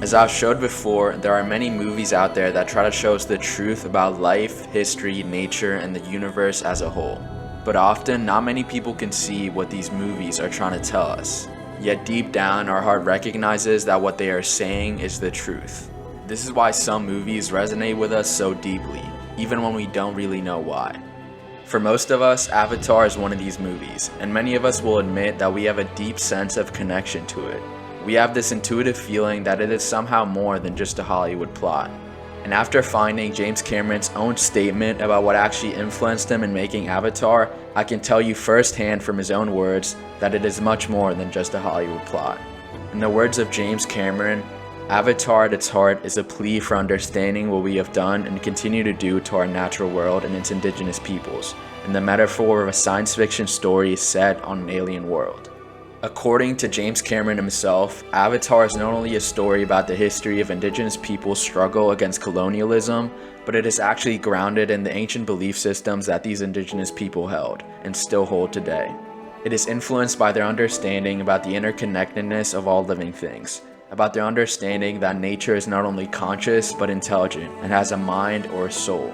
As I've showed before, there are many movies out there that try to show us the truth about life, history, nature, and the universe as a whole. But often, not many people can see what these movies are trying to tell us. Yet deep down, our heart recognizes that what they are saying is the truth. This is why some movies resonate with us so deeply, even when we don't really know why. For most of us, Avatar is one of these movies, and many of us will admit that we have a deep sense of connection to it. We have this intuitive feeling that it is somehow more than just a Hollywood plot. And after finding James Cameron's own statement about what actually influenced him in making Avatar, I can tell you firsthand from his own words that it is much more than just a Hollywood plot. In the words of James Cameron, Avatar at its heart is a plea for understanding what we have done and continue to do to our natural world and its indigenous peoples, and the metaphor of a science fiction story set on an alien world. According to James Cameron himself, Avatar is not only a story about the history of indigenous people's struggle against colonialism, but it is actually grounded in the ancient belief systems that these indigenous people held, and still hold today. It is influenced by their understanding about the interconnectedness of all living things, about their understanding that nature is not only conscious but intelligent and has a mind or a soul,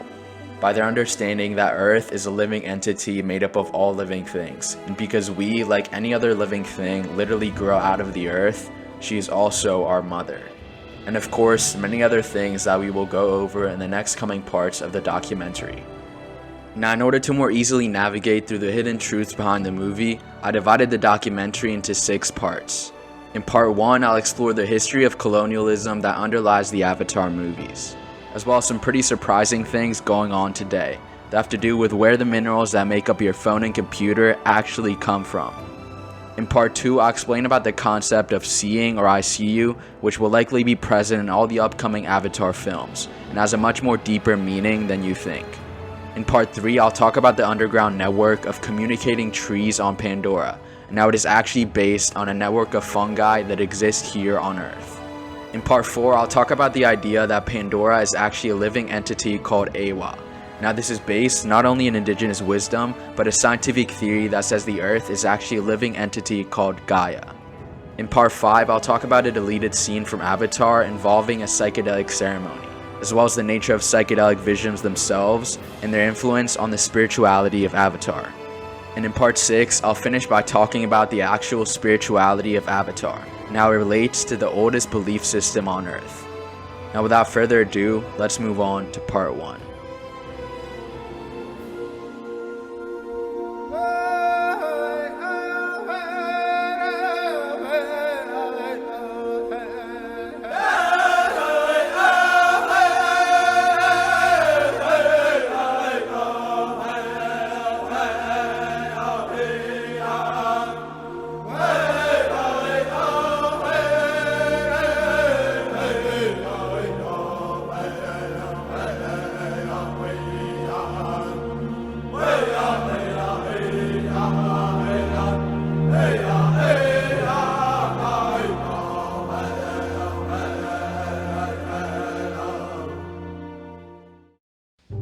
by their understanding that Earth is a living entity made up of all living things, and because we, like any other living thing, literally grow out of the Earth, she is also our mother. And of course, many other things that we will go over in the next coming parts of the documentary. Now, in order to more easily navigate through the hidden truths behind the movie, I divided the documentary into 6 parts. In part 1, I'll explore the history of colonialism that underlies the Avatar movies, as well as some pretty surprising things going on today that have to do with where the minerals that make up your phone and computer actually come from. In part 2, I'll explain about the concept of seeing, or I see you, which will likely be present in all the upcoming Avatar films, and has a much more deeper meaning than you think. In part 3, I'll talk about the underground network of communicating trees on Pandora, and how it is actually based on a network of fungi that exists here on Earth. In part 4, I'll talk about the idea that Pandora is actually a living entity called Eywa. Now, this is based not only in indigenous wisdom, but a scientific theory that says the Earth is actually a living entity called Gaia. In part 5, I'll talk about a deleted scene from Avatar involving a psychedelic ceremony, as well as the nature of psychedelic visions themselves and their influence on the spirituality of Avatar. And in part 6, I'll finish by talking about the actual spirituality of Avatar, and how it relates to the oldest belief system on Earth. Now, without further ado, let's move on to part 1.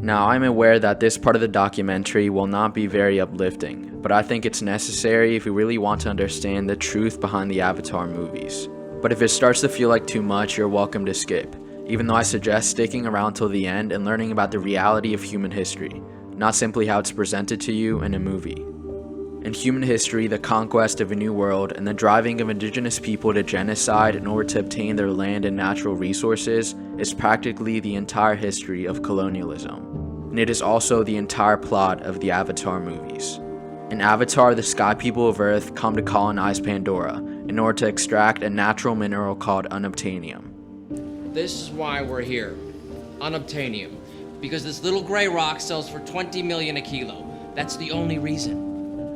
Now, I'm aware that this part of the documentary will not be very uplifting, but I think it's necessary if we really want to understand the truth behind the Avatar movies. But if it starts to feel like too much, you're welcome to skip, even though I suggest sticking around till the end and learning about the reality of human history, not simply how it's presented to you in a movie. In human history, the conquest of a new world and the driving of indigenous people to genocide in order to obtain their land and natural resources is practically the entire history of colonialism. And it is also the entire plot of the Avatar movies. In Avatar, the Sky People of Earth come to colonize Pandora in order to extract a natural mineral called unobtainium. This is why we're here. Unobtainium. Because this little gray rock sells for 20 million a kilo. That's the only reason.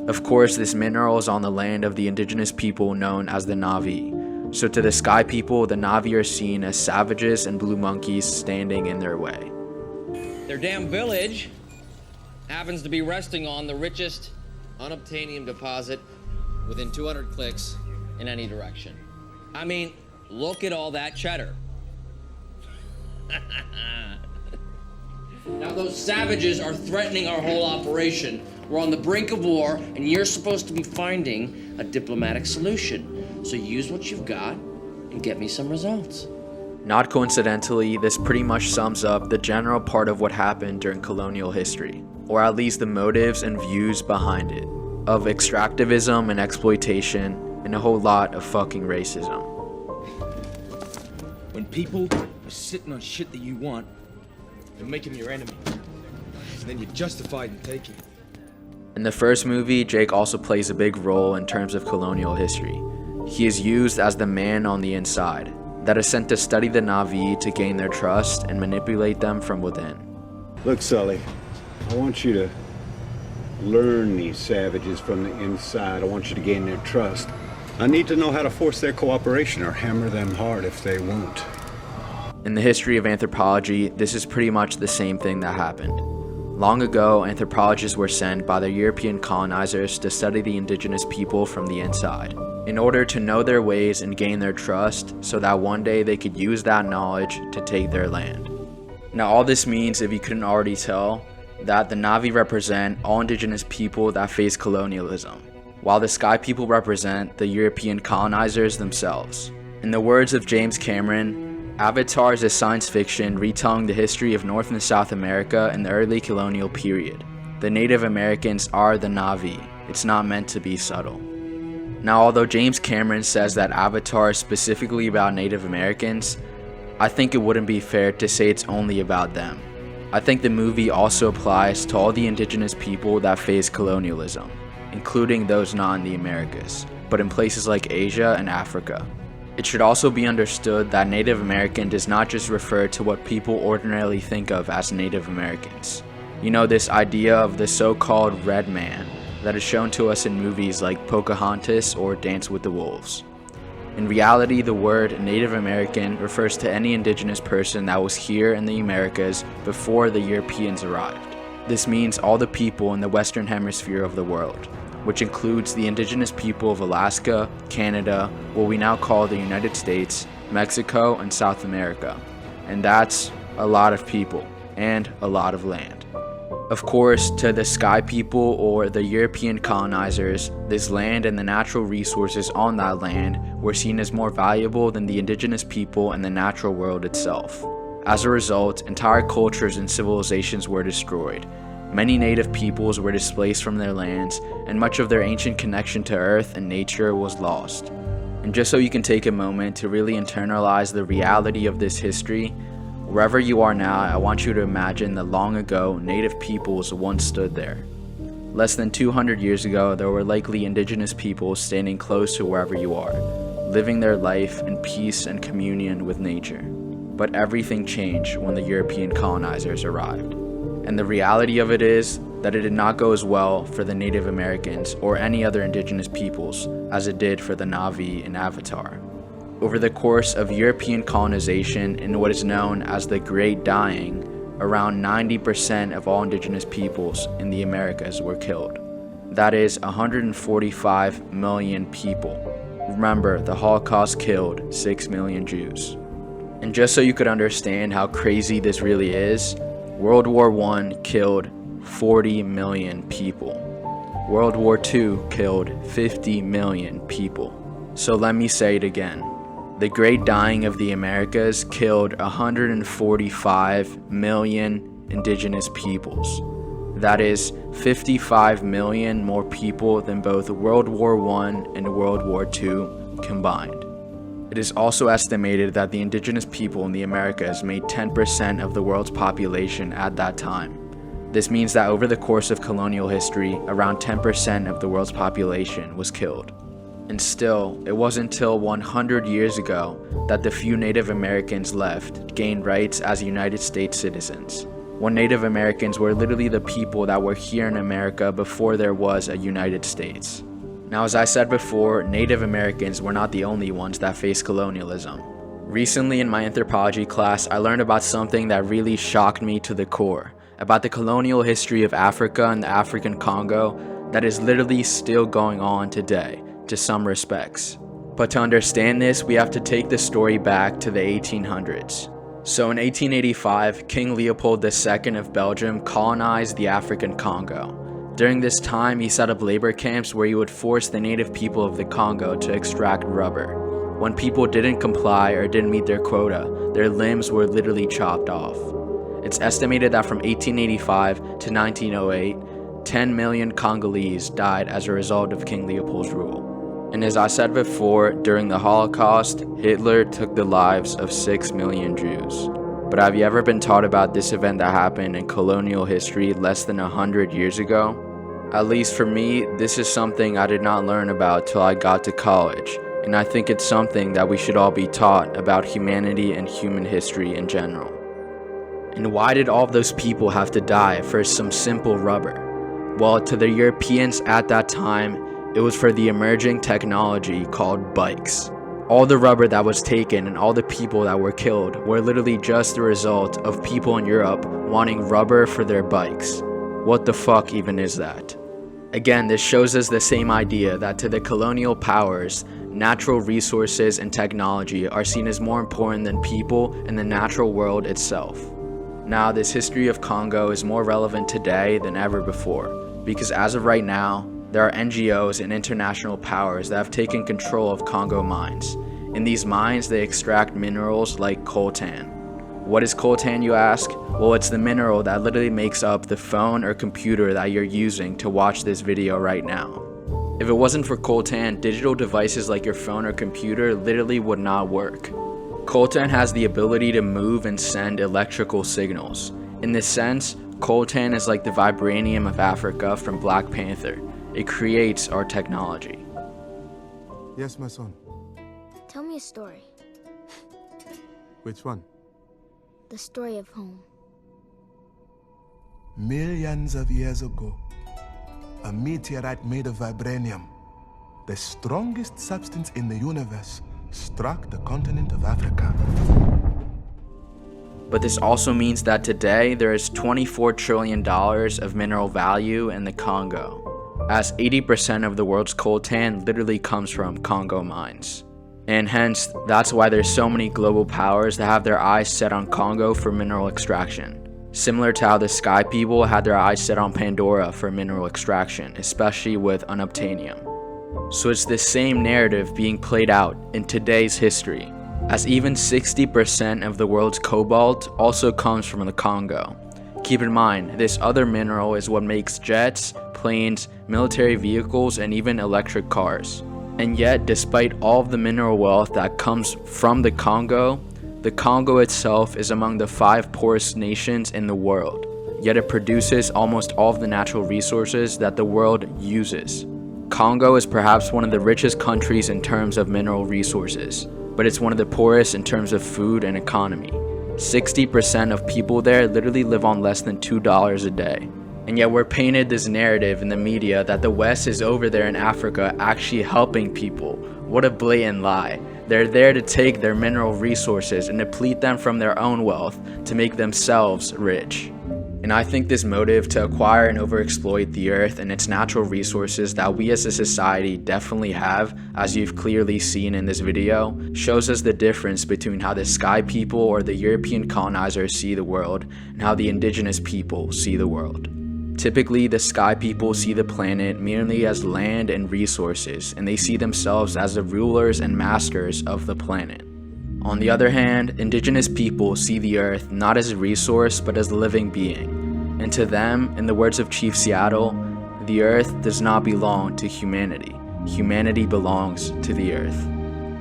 Of course, this mineral is on the land of the indigenous people known as the Na'vi. So to the Sky People, the Na'vi are seen as savages and blue monkeys standing in their way. Their damn village happens to be resting on the richest unobtainium deposit within 200 clicks in any direction. I mean, look at all that cheddar. Now those savages are threatening our whole operation. We're on the brink of war, and you're supposed to be finding a diplomatic solution. So use what you've got and get me some results. Not coincidentally, this pretty much sums up the general part of what happened during colonial history, or at least the motives and views behind it, of extractivism and exploitation, and a whole lot of fucking racism. When people are sitting on shit that you want, you make them your enemy. And then you're justified in taking it. In the first movie, Jake also plays a big role in terms of colonial history. He is used as the man on the inside, that is sent to study the Na'vi to gain their trust and manipulate them from within. Look, Sully, I want you to learn these savages from the inside. I want you to gain their trust. I need to know how to force their cooperation or hammer them hard if they won't. In the history of anthropology, this is pretty much the same thing that happened. Long ago, anthropologists were sent by the European colonizers to study the indigenous people from the inside, in order to know their ways and gain their trust so that one day they could use that knowledge to take their land. Now all this means, if you couldn't already tell, that the Na'vi represent all indigenous people that face colonialism, while the Sky People represent the European colonizers themselves. In the words of James Cameron, Avatar is a science fiction retelling the history of North and South America in the early colonial period. The Native Americans are the Na'vi. It's not meant to be subtle. Now, although James Cameron says that Avatar is specifically about Native Americans, I think it wouldn't be fair to say it's only about them. I think the movie also applies to all the indigenous people that face colonialism, including those not in the Americas, but in places like Asia and Africa. It should also be understood that Native American does not just refer to what people ordinarily think of as Native Americans. You know, this idea of the so-called red man that is shown to us in movies like Pocahontas or Dance with the Wolves. In reality, the word Native American refers to any indigenous person that was here in the Americas before the Europeans arrived. This means all the people in the Western Hemisphere of the world, which includes the indigenous people of Alaska, Canada, what we now call the United States, Mexico, and South America. And that's a lot of people and a lot of land. Of course, to the Sky People or the European colonizers, this land and the natural resources on that land were seen as more valuable than the indigenous people and the natural world itself. As a result, entire cultures and civilizations were destroyed. Many native peoples were displaced from their lands, and much of their ancient connection to earth and nature was lost. And just so you can take a moment to really internalize the reality of this history, wherever you are now, I want you to imagine that long ago, native peoples once stood there. Less than 200 years ago, there were likely indigenous peoples standing close to wherever you are, living their life in peace and communion with nature. But everything changed when the European colonizers arrived. And the reality of it is that it did not go as well for the Native Americans or any other indigenous peoples as it did for the Na'vi in Avatar. Over the course of European colonization in what is known as the Great Dying, around 90% of all indigenous peoples in the Americas were killed. That is 145 million people. Remember, the Holocaust killed 6 million Jews. And just so you could understand how crazy this really is, World War I killed 40 million people. World War II killed 50 million people. So let me say it again. The Great Dying of the Americas killed 145 million indigenous peoples. That is 55 million more people than both World War I and World War II combined. It is also estimated that the indigenous people in the Americas made 10% of the world's population at that time. This means that over the course of colonial history, around 10% of the world's population was killed. And still, it wasn't until 100 years ago that the few Native Americans left gained rights as United States citizens, when Native Americans were literally the people that were here in America before there was a United States. Now, as I said before, Native Americans were not the only ones that faced colonialism. Recently in my anthropology class, I learned about something that really shocked me to the core, about the colonial history of Africa and the African Congo that is literally still going on today, to some respects. But to understand this, we have to take the story back to the 1800s. So in 1885, King Leopold II of Belgium colonized the African Congo. During this time, he set up labor camps where he would force the native people of the Congo to extract rubber. When people didn't comply or didn't meet their quota, their limbs were literally chopped off. It's estimated that from 1885 to 1908, 10 million Congolese died as a result of King Leopold's rule. And as I said before, during the Holocaust, Hitler took the lives of 6 million Jews. But have you ever been taught about this event that happened in colonial history less than 100 years ago? At least for me, this is something I did not learn about till I got to college, and I think it's something that we should all be taught about humanity and human history in general. And why did all of those people have to die for some simple rubber? Well, to the Europeans at that time, it was for the emerging technology called bikes. All the rubber that was taken and all the people that were killed were literally just the result of people in Europe wanting rubber for their bikes. What the fuck even is that? Again, this shows us the same idea that to the colonial powers, natural resources and technology are seen as more important than people and the natural world itself. Now, this history of Congo is more relevant today than ever before, because as of right now, there are NGOs and international powers that have taken control of Congo mines. In these mines, they extract minerals like coltan. What is coltan, you ask? Well, it's the mineral that literally makes up the phone or computer that you're using to watch this video right now. If it wasn't for coltan, digital devices like your phone or computer literally would not work. Coltan has the ability to move and send electrical signals. In this sense, coltan is like the vibranium of Africa from Black Panther. It creates our technology. Yes, my son. Tell me a story. Which one? The story of home. Millions of years ago, a meteorite made of vibranium, the strongest substance in the universe, struck the continent of Africa. But this also means that today there is $24 trillion of mineral value in the Congo, as 80% of the world's coltan literally comes from Congo mines. And hence, that's why there's so many global powers that have their eyes set on Congo for mineral extraction. Similar to how the Sky People had their eyes set on Pandora for mineral extraction, especially with unobtainium. So it's the same narrative being played out in today's history, as even 60% of the world's cobalt also comes from the Congo. Keep in mind, this other mineral is what makes jets, planes, military vehicles, and even electric cars. And yet, despite all of the mineral wealth that comes from the Congo itself is among the 5 poorest nations in the world. Yet it produces almost all of the natural resources that the world uses. Congo is perhaps one of the richest countries in terms of mineral resources, but it's one of the poorest in terms of food and economy. 60% of people there literally live on less than $2 a day. And yet we're painted this narrative in the media that the West is over there in Africa actually helping people. What a blatant lie. They're there to take their mineral resources and deplete them from their own wealth to make themselves rich. And I think this motive to acquire and overexploit the earth and its natural resources that we as a society definitely have, as you've clearly seen in this video, shows us the difference between how the Sky People or the European colonizers see the world and how the indigenous people see the world. Typically, the Sky People see the planet merely as land and resources, and they see themselves as the rulers and masters of the planet. On the other hand, indigenous people see the earth not as a resource but as a living being. And to them, in the words of Chief Seattle, the earth does not belong to humanity. Humanity belongs to the earth.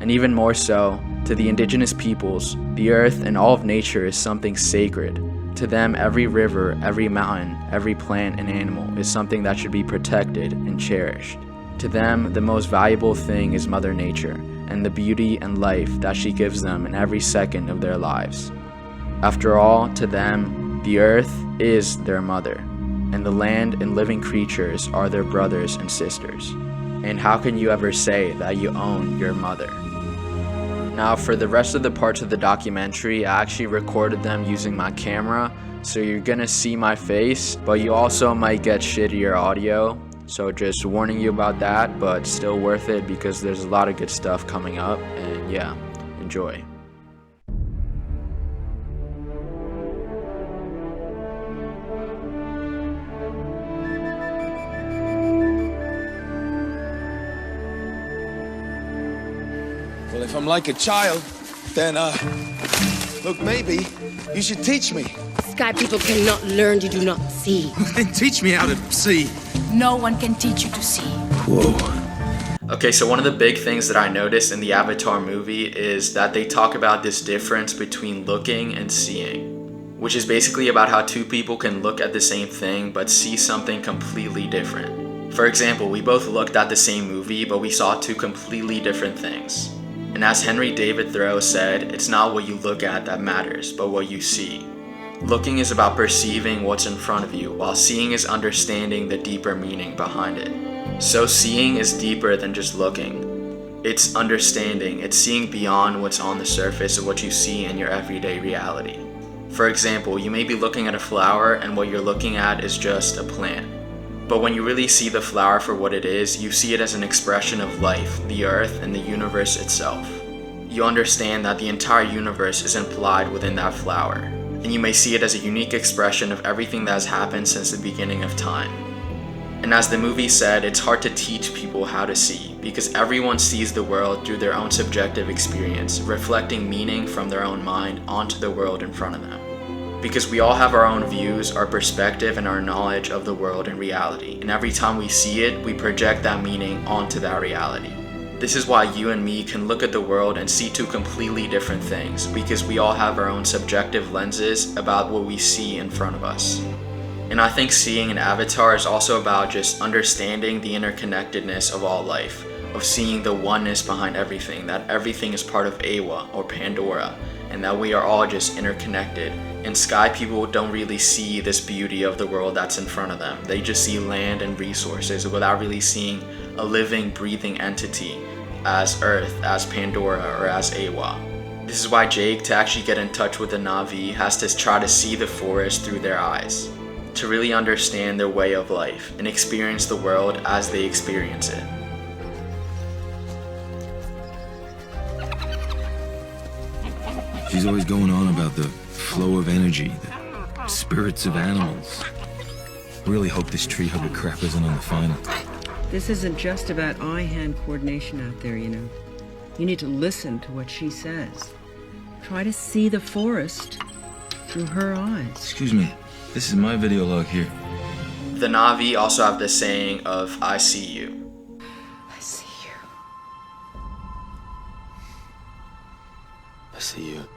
And even more so, to the indigenous peoples, the earth and all of nature is something sacred. To them, every river, every mountain, every plant and animal is something that should be protected and cherished. To them, the most valuable thing is Mother Nature and the beauty and life that she gives them in every second of their lives. After all, to them, the earth is their mother, and the land and living creatures are their brothers and sisters. And how can you ever say that you own your mother? Now, for the rest of the parts of the documentary, I actually recorded them using my camera, so you're gonna see my face, but you also might get shittier audio. So just warning you about that, but still worth it because there's a lot of good stuff coming up, and yeah, enjoy. Well, if If I'm like a child, then, look, maybe you should teach me. Sky people cannot learn to do not see. Then teach me how to see. No one can teach you to see. Whoa. Okay, so one of the big things that I noticed in the Avatar movie is that they talk about this difference between looking and seeing, which is basically about how two people can look at the same thing but see something completely different. For example, we both looked at the same movie, but we saw two completely different things. And as Henry David Thoreau said, it's not what you look at that matters, but what you see. Looking is about perceiving what's in front of you, while seeing is understanding the deeper meaning behind it. So seeing is deeper than just looking. It's understanding, it's seeing beyond what's on the surface of what you see in your everyday reality. For example, you may be looking at a flower and what you're looking at is just a plant. But when you really see the flower for what it is, you see it as an expression of life, the earth, and the universe itself. You understand that the entire universe is implied within that flower, and you may see it as a unique expression of everything that has happened since the beginning of time. And as the movie said, it's hard to teach people how to see, because everyone sees the world through their own subjective experience, reflecting meaning from their own mind onto the world in front of them. Because we all have our own views, our perspective, and our knowledge of the world and reality, and every time we see it, we project that meaning onto that reality. This is why you and me can look at the world and see two completely different things, because we all have our own subjective lenses about what we see in front of us. And I think seeing an Avatar is also about just understanding the interconnectedness of all life, of seeing the oneness behind everything, that everything is part of Eywa or Pandora, and that we are all just interconnected. And Sky people don't really see this beauty of the world that's in front of them. They just see land and resources without really seeing a living, breathing entity as Earth, as Pandora, or as Eywa. This is why Jake, to actually get in touch with the Na'vi, has to try to see the forest through their eyes, to really understand their way of life and experience the world as they experience it. She's always going on about the flow of energy, the spirits of animals. Really hope this tree hugger crap isn't on the final. This isn't just about eye-hand coordination out there, you know. You need to listen to what she says. Try to see the forest through her eyes. Excuse me, this is my video log here. The Na'vi also have this saying of, I see you. I see you. I see you.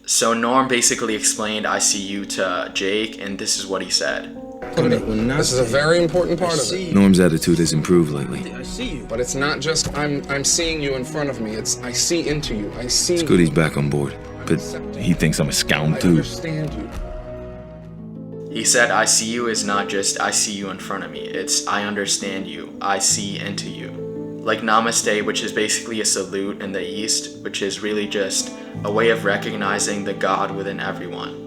So Norm basically explained I see you to Jake, and this is what he said. This is a very important part of it. Norm's attitude has improved lately. I see you. But it's not just I'm seeing you in front of me. It's I see into you. I see. It's good he's back on board, but he thinks I'm a scoundrel I too. understand you. He said I see you is not just I see you in front of me. It's I understand you. I see into you. Like Namaste, which is basically a salute in the East, which is really just a way of recognizing the God within everyone.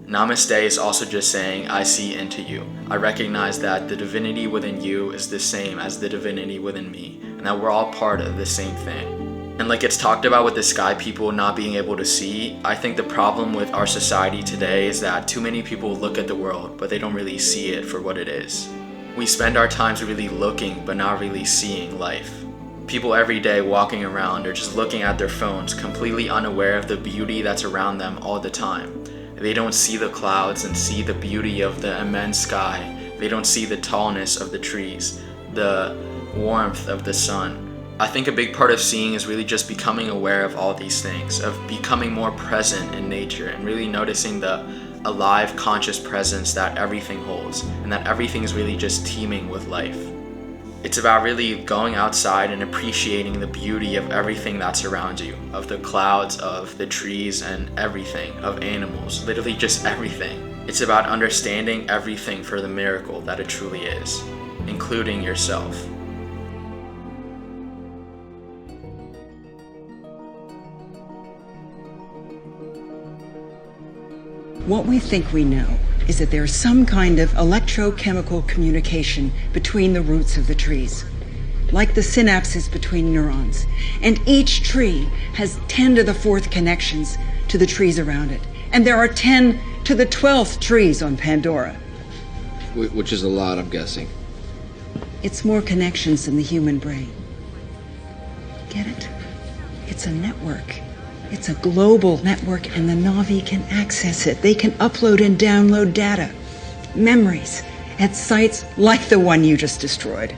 Namaste is also just saying, I see into you. I recognize that the divinity within you is the same as the divinity within me, and that we're all part of the same thing. And like it's talked about with the Sky people not being able to see, I think the problem with our society today is that too many people look at the world, but they don't really see it for what it is. We spend our times really looking, but not really seeing life. People every day walking around are just looking at their phones, completely unaware of the beauty that's around them all the time. They don't see the clouds and see the beauty of the immense sky. They don't see the tallness of the trees, the warmth of the sun. I think a big part of seeing is really just becoming aware of all these things, of becoming more present in nature and really noticing the alive, conscious presence that everything holds, and that everything is really just teeming with life. It's about really going outside and appreciating the beauty of everything that's around you, of the clouds, of the trees, and everything, of animals, literally just everything. It's about understanding everything for the miracle that it truly is, including yourself. What we think we know is that there's some kind of electrochemical communication between the roots of the trees, like the synapses between neurons. And each tree has 10 to the 4th connections to the trees around it. And there are 10 to the 12th trees on Pandora. Which is a lot, I'm guessing. It's more connections than the human brain. Get it? It's a network. It's a global network, and the Na'vi can access it. They can upload and download data, memories, at sites like the one you just destroyed.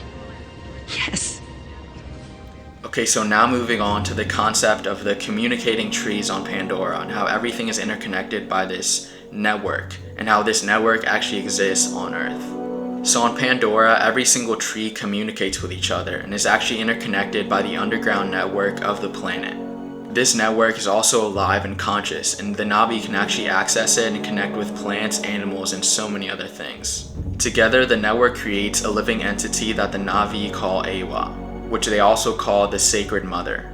Yes. Okay, so now moving on to the concept of the communicating trees on Pandora and how everything is interconnected by this network and how this network actually exists on Earth. So on Pandora, every single tree communicates with each other and is actually interconnected by the underground network of the planet. This network is also alive and conscious, and the Na'vi can actually access it and connect with plants, animals, and so many other things. Together, the network creates a living entity that the Na'vi call Eywa, which they also call the Sacred Mother.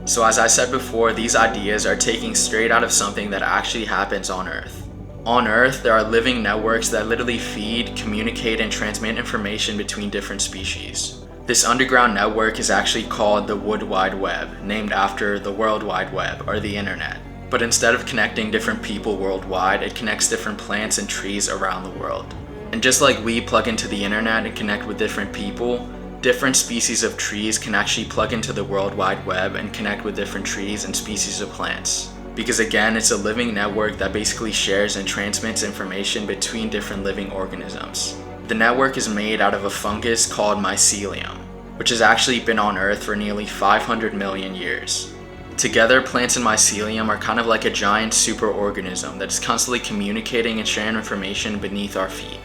So as I said before, these ideas are taken straight out of something that actually happens on Earth. On Earth, there are living networks that literally feed, communicate, and transmit information between different species. This underground network is actually called the Wood Wide Web, named after the World Wide Web, or the Internet. But instead of connecting different people worldwide, it connects different plants and trees around the world. And just like we plug into the Internet and connect with different people, different species of trees can actually plug into the World Wide Web and connect with different trees and species of plants. Because again, it's a living network that basically shares and transmits information between different living organisms. The network is made out of a fungus called mycelium, which has actually been on Earth for nearly 500 million years. Together, plants and mycelium are kind of like a giant superorganism that is constantly communicating and sharing information beneath our feet.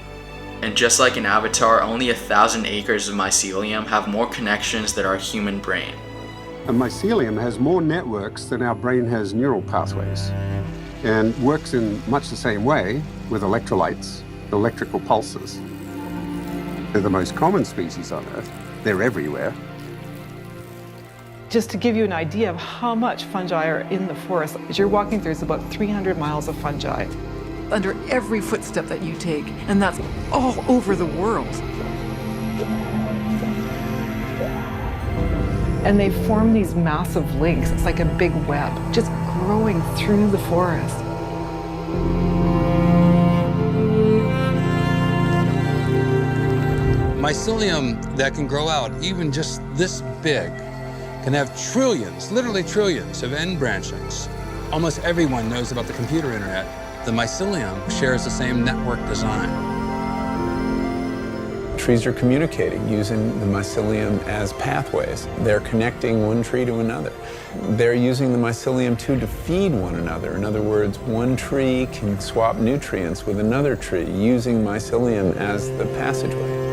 And just like in Avatar, only 1,000 acres of mycelium have more connections than our human brain. A mycelium has more networks than our brain has neural pathways, and works in much the same way with electrolytes, electrical pulses. They're the most common species on Earth. They're everywhere. Just to give you an idea of how much fungi are in the forest, as you're walking through, it's about 300 miles of fungi. Under every footstep that you take, and that's all over the world. And they form these massive links. It's like a big web, just growing through the forest. Mycelium that can grow out even just this big can have trillions, literally trillions of end branchings. Almost everyone knows about the computer internet. The mycelium shares the same network design. Trees are communicating using the mycelium as pathways. They're connecting one tree to another. They're using the mycelium too to feed one another. In other words, one tree can swap nutrients with another tree using mycelium as the passageway.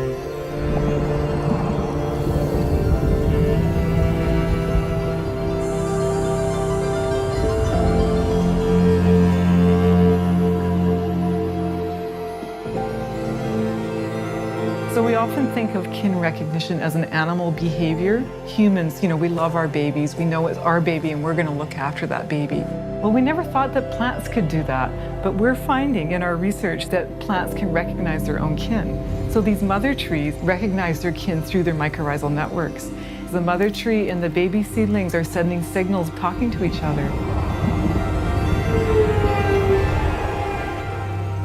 So we often think of kin recognition as an animal behavior. Humans, we love our babies. We know it's our baby and we're going to look after that baby. Well, we never thought that plants could do that, but we're finding in our research that plants can recognize their own kin. So these mother trees recognize their kin through their mycorrhizal networks. The mother tree and the baby seedlings are sending signals, talking to each other.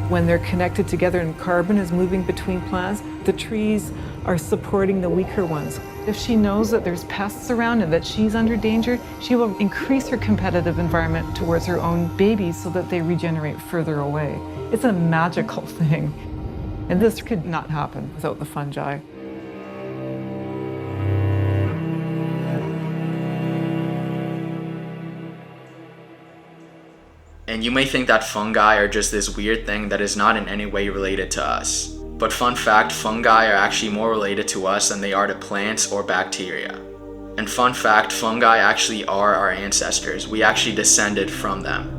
When they're connected together and carbon is moving between plants, the trees are supporting the weaker ones. If she knows that there's pests around and that she's under danger, she will increase her competitive environment towards her own babies so that they regenerate further away. It's a magical thing. And this could not happen without the fungi. And you may think that fungi are just this weird thing that is not in any way related to us. But fun fact, fungi are actually more related to us than they are to plants or bacteria. And fun fact, fungi actually are our ancestors. We actually descended from them.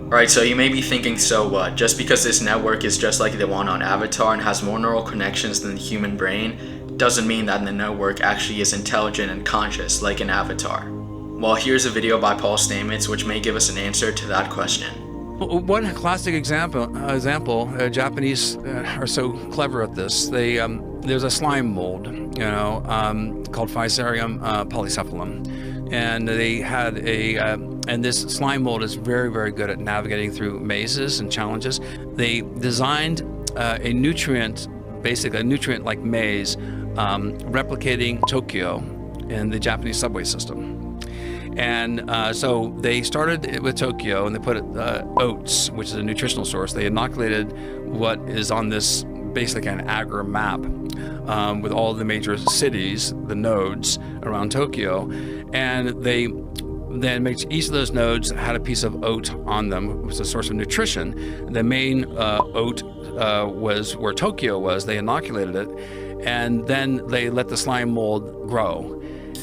Alright, so you may be thinking, so what? Just because this network is just like the one on Avatar and has more neural connections than the human brain, doesn't mean that the network actually is intelligent and conscious like in Avatar. Well, here's a video by Paul Stamets which may give us an answer to that question. One classic example, Japanese are so clever at this. There's a slime mold, called Physarum polycephalum, and they had and this slime mold is very, very good at navigating through mazes and challenges. They designed a nutrient, basically a nutrient-like maze, replicating Tokyo in the Japanese subway system. And so they started with Tokyo, and they put oats, which is a nutritional source. They inoculated what is on this basically an agar map with all the major cities, the nodes around Tokyo, and they then makes each of those nodes had a piece of oat on them. It was a source of nutrition. The main oat was where Tokyo was. They inoculated it, and then they let the slime mold grow.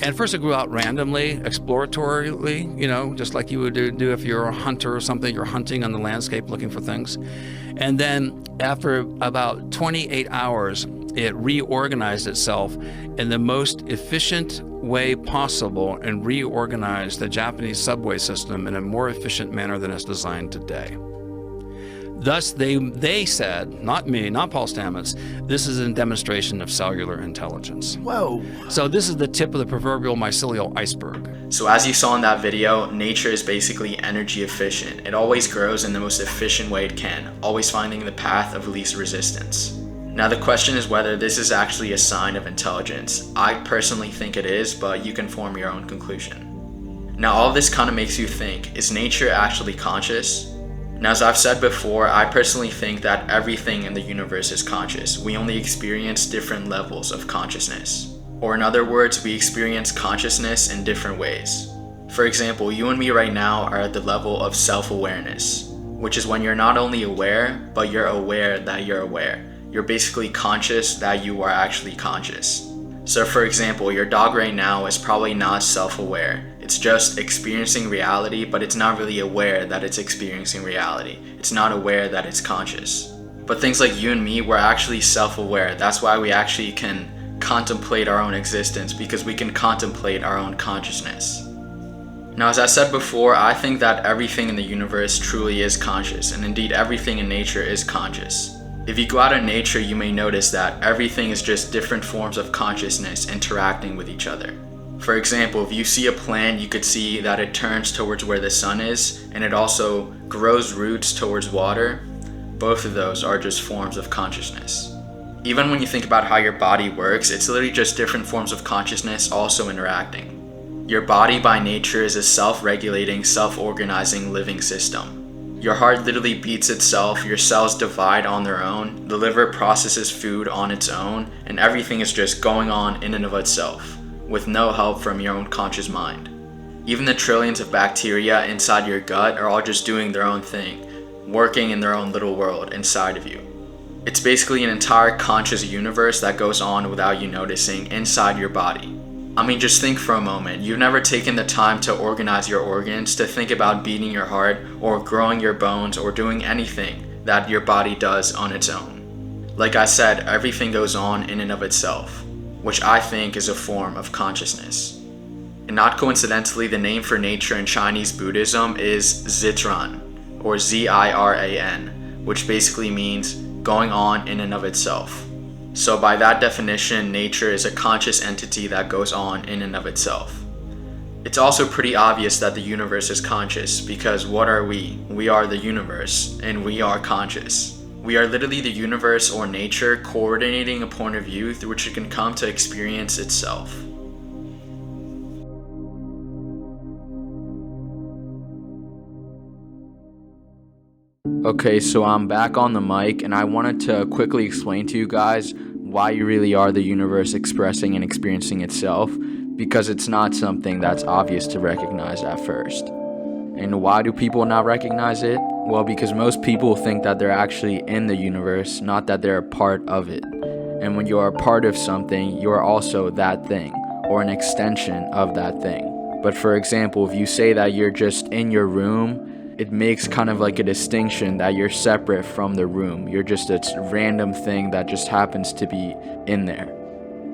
And first it grew out randomly, exploratorily, you know, just like you would do if you're a hunter or something. You're hunting on the landscape looking for things. And then after about 28 hours, it reorganized itself in the most efficient way possible and reorganized the Japanese subway system in a more efficient manner than it's designed today. Thus, they said, not me, not Paul Stamets, this is a demonstration of cellular intelligence. Whoa. So this is the tip of the proverbial mycelial iceberg. So as you saw in that video, nature is basically energy efficient. It always grows in the most efficient way it can, always finding the path of least resistance. Now the question is whether this is actually a sign of intelligence. I personally think it is, but you can form your own conclusion. Now all of this kind of makes you think, is nature actually conscious? Now, as I've said before, I personally think that everything in the universe is conscious. We only experience different levels of consciousness. Or in other words, we experience consciousness in different ways. For example, you and me right now are at the level of self-awareness, which is when you're not only aware, but you're aware that you're aware. You're basically conscious that you are actually conscious. So for example, your dog right now is probably not self-aware. It's just experiencing reality, but it's not really aware that it's experiencing reality. It's not aware that it's conscious. But things like you and me, we're actually self-aware. That's why we actually can contemplate our own existence, because we can contemplate our own consciousness. Now, as I said before, I think that everything in the universe truly is conscious, and indeed everything in nature is conscious. If you go out in nature, you may notice that everything is just different forms of consciousness interacting with each other. For example, if you see a plant, you could see that it turns towards where the sun is, and it also grows roots towards water. Both of those are just forms of consciousness. Even when you think about how your body works, it's literally just different forms of consciousness also interacting. Your body by nature is a self-regulating, self-organizing living system. Your heart literally beats itself, your cells divide on their own, the liver processes food on its own, and everything is just going on in and of itself, with no help from your own conscious mind. Even the trillions of bacteria inside your gut are all just doing their own thing, working in their own little world inside of you. It's basically an entire conscious universe that goes on without you noticing inside your body. I mean, just think for a moment. You've never taken the time to organize your organs, to think about beating your heart, or growing your bones, or doing anything that your body does on its own. Like I said, everything goes on in and of itself, which I think is a form of consciousness. And not coincidentally, the name for nature in Chinese Buddhism is Zitran, or Z-I-R-A-N, which basically means going on in and of itself. So by that definition, nature is a conscious entity that goes on in and of itself. It's also pretty obvious that the universe is conscious, because what are we? We are the universe, and we are conscious. We are literally the universe or nature coordinating a point of view through which it can come to experience itself. Okay, so I'm back on the mic, and I wanted to quickly explain to you guys why you really are the universe expressing and experiencing itself, because it's not something that's obvious to recognize at first. And why do people not recognize it? Well, because most people think that they're actually in the universe, not that they're a part of it. And when you are a part of something, you are also that thing, or an extension of that thing. But for example, if you say that you're just in your room, it makes kind of like a distinction that you're separate from the room. You're just a random thing that just happens to be in there.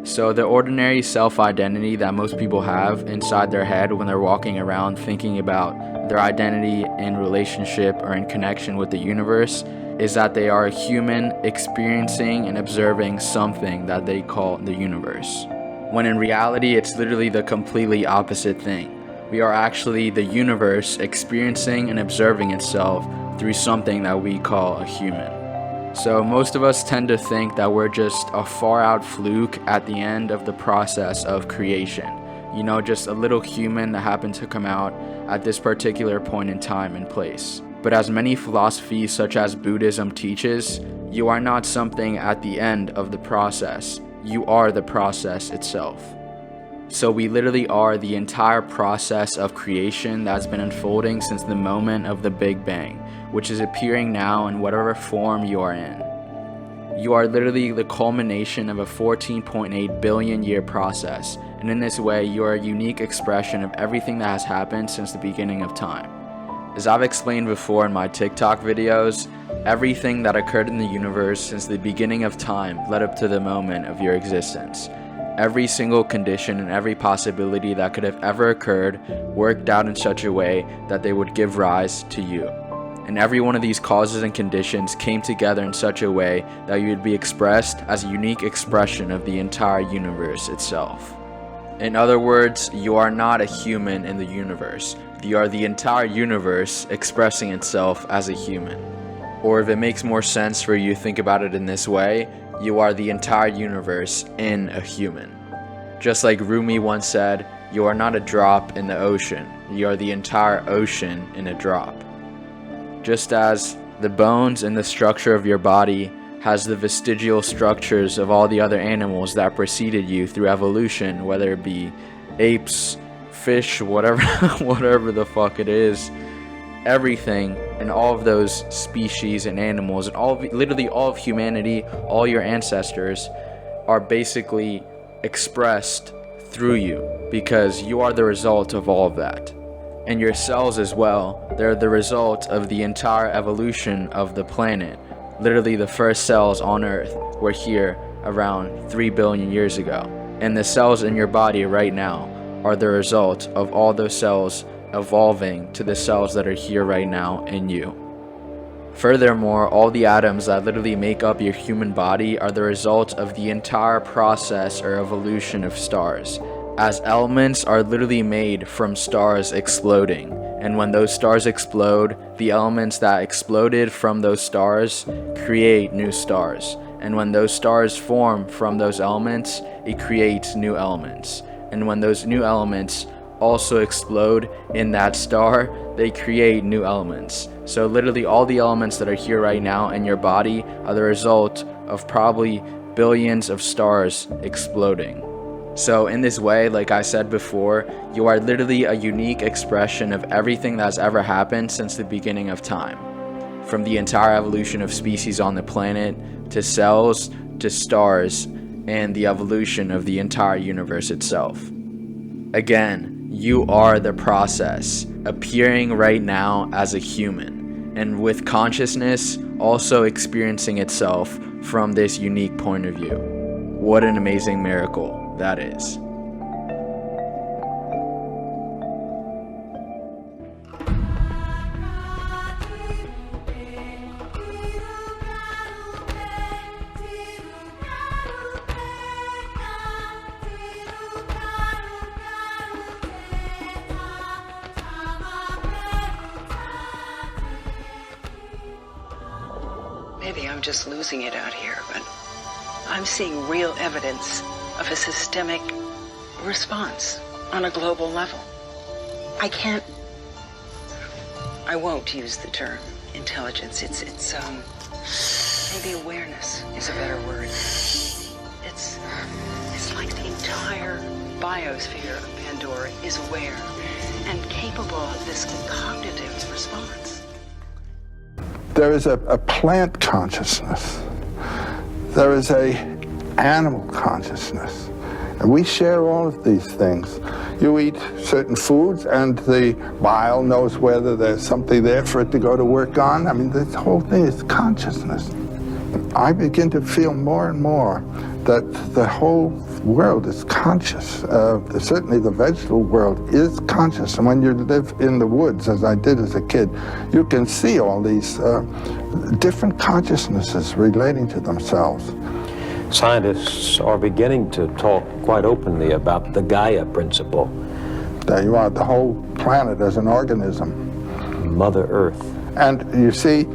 So the ordinary self-identity that most people have inside their head when they're walking around thinking about their identity in relationship or in connection with the universe is that they are a human experiencing and observing something that they call the universe. When in reality, it's literally the completely opposite thing. We are actually the universe experiencing and observing itself through something that we call a human. So most of us tend to think that we're just a far out fluke at the end of the process of creation, You know, just a little human that happened to come out at this particular point in time and place. But as many philosophies such as Buddhism teaches, you are not something at the end of the process. You are the process itself. So we literally are the entire process of creation that's been unfolding since the moment of the Big Bang, which is appearing now in whatever form you are in. You are literally the culmination of a 14.8 billion year process, and in this way you are a unique expression of everything that has happened since the beginning of time. As I've explained before in my TikTok videos, everything that occurred in the universe since the beginning of time led up to the moment of your existence. Every single condition and every possibility that could have ever occurred worked out in such a way that they would give rise to you. And every one of these causes and conditions came together in such a way that you would be expressed as a unique expression of the entire universe itself. In other words, you are not a human in the universe. You are the entire universe expressing itself as a human. Or if it makes more sense for you to think about it in this way, you are the entire universe in a human. Just like Rumi once said, you are not a drop in the ocean, you are the entire ocean in a drop. Just as the bones and the structure of your body has the vestigial structures of all the other animals that preceded you through evolution, whether it be apes, fish, whatever the fuck it is, everything and all of those species and animals and literally all of humanity, all your ancestors are basically expressed through you because you are the result of all of that. And your cells as well, they're the result of the entire evolution of the planet. Literally the first cells on Earth were here around 3 billion years ago. And the cells in your body right now are the result of all those cells evolving to the cells that are here right now in you. Furthermore, all the atoms that literally make up your human body are the result of the entire process or evolution of stars, as elements are literally made from stars exploding. And when those stars explode, the elements that exploded from those stars create new stars. And when those stars form from those elements, it creates new elements. And when those new elements also explode in that star, they create new elements. So literally all the elements that are here right now in your body are the result of probably billions of stars exploding. So in this way, like I said before, you are literally a unique expression of everything that's ever happened since the beginning of time. From the entire evolution of species on the planet, to cells, to stars, and the evolution of the entire universe itself. Again, you are the process, appearing right now as a human, and with consciousness also experiencing itself from this unique point of view. What an amazing miracle that is. Maybe I'm just losing it out here, but I'm seeing real evidence of a systemic response on a global level. I won't use the term intelligence. It's maybe awareness is a better word. It's like the entire biosphere of Pandora is aware and capable of this cognitive response. There is a plant consciousness. There is a animal consciousness. And we share all of these things. You eat certain foods and the bile knows whether there's something there for it to go to work on. I mean, this whole thing is consciousness. I begin to feel more and more that the whole world is conscious. Certainly the vegetable world is conscious. And when you live in the woods, as I did as a kid, you can see all these different consciousnesses relating to themselves. Scientists are beginning to talk quite openly about the Gaia principle. There you are, the whole planet as an organism. Mother Earth. And you see,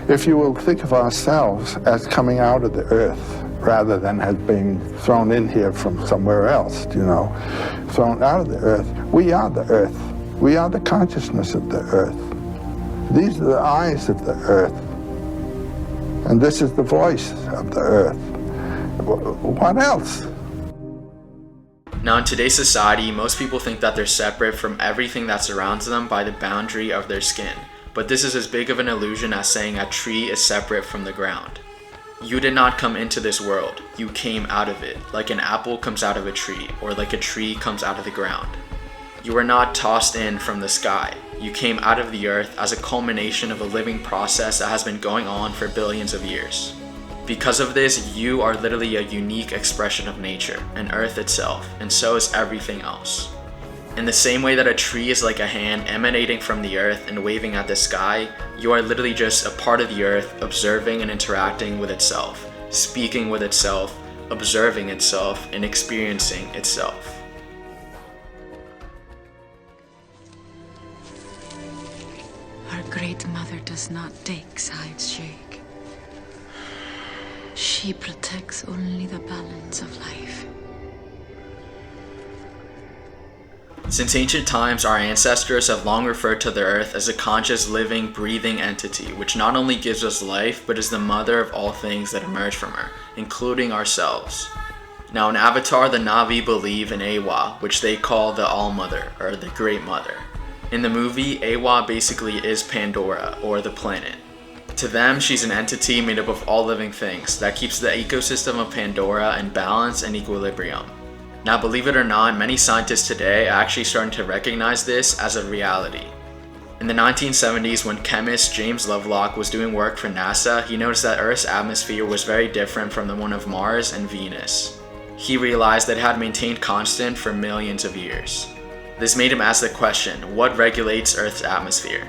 if you will think of ourselves as coming out of the earth, rather than has been thrown in here from somewhere else, you know, thrown out of the earth. We are the earth. We are the consciousness of the earth. These are the eyes of the earth. And this is the voice of the earth. What else? Now, in today's society, most people think that they're separate from everything that surrounds them by the boundary of their skin. But this is as big of an illusion as saying a tree is separate from the ground. You did not come into this world, you came out of it, like an apple comes out of a tree, or like a tree comes out of the ground. You were not tossed in from the sky. You came out of the earth as a culmination of a living process that has been going on for billions of years. Because of this, you are literally a unique expression of nature, and Earth itself, and so is everything else. In the same way that a tree is like a hand emanating from the earth and waving at the sky, you are literally just a part of the earth observing and interacting with itself, speaking with itself, observing itself, and experiencing itself. Our great mother does not take sides, Sheikh. She protects only the balance of life. Since ancient times, our ancestors have long referred to the earth as a conscious, living, breathing entity, which not only gives us life, but is the mother of all things that emerge from her, including ourselves. Now in Avatar, the Na'vi believe in Eywa, which they call the All-Mother, or the Great Mother. In the movie, Eywa basically is Pandora, or the planet. To them, she's an entity made up of all living things that keeps the ecosystem of Pandora in balance and equilibrium. Now, believe it or not, many scientists today are actually starting to recognize this as a reality. In the 1970s, when chemist James Lovelock was doing work for NASA, he noticed that Earth's atmosphere was very different from the one of Mars and Venus. He realized that it had maintained constant for millions of years. This made him ask the question, what regulates Earth's atmosphere?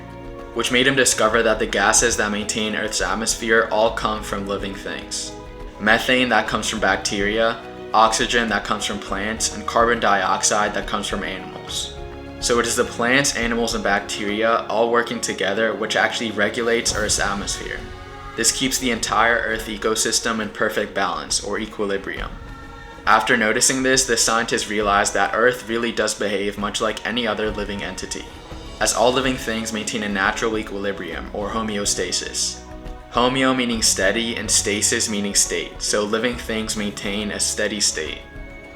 Which made him discover that the gases that maintain Earth's atmosphere all come from living things. Methane that comes from bacteria, oxygen that comes from plants, and carbon dioxide that comes from animals. So it is the plants, animals, and bacteria all working together which actually regulates Earth's atmosphere. This keeps the entire Earth ecosystem in perfect balance, or equilibrium. After noticing this, the scientists realized that Earth really does behave much like any other living entity, as all living things maintain a natural equilibrium, or homeostasis. Homeo meaning steady and stasis meaning state, so living things maintain a steady state.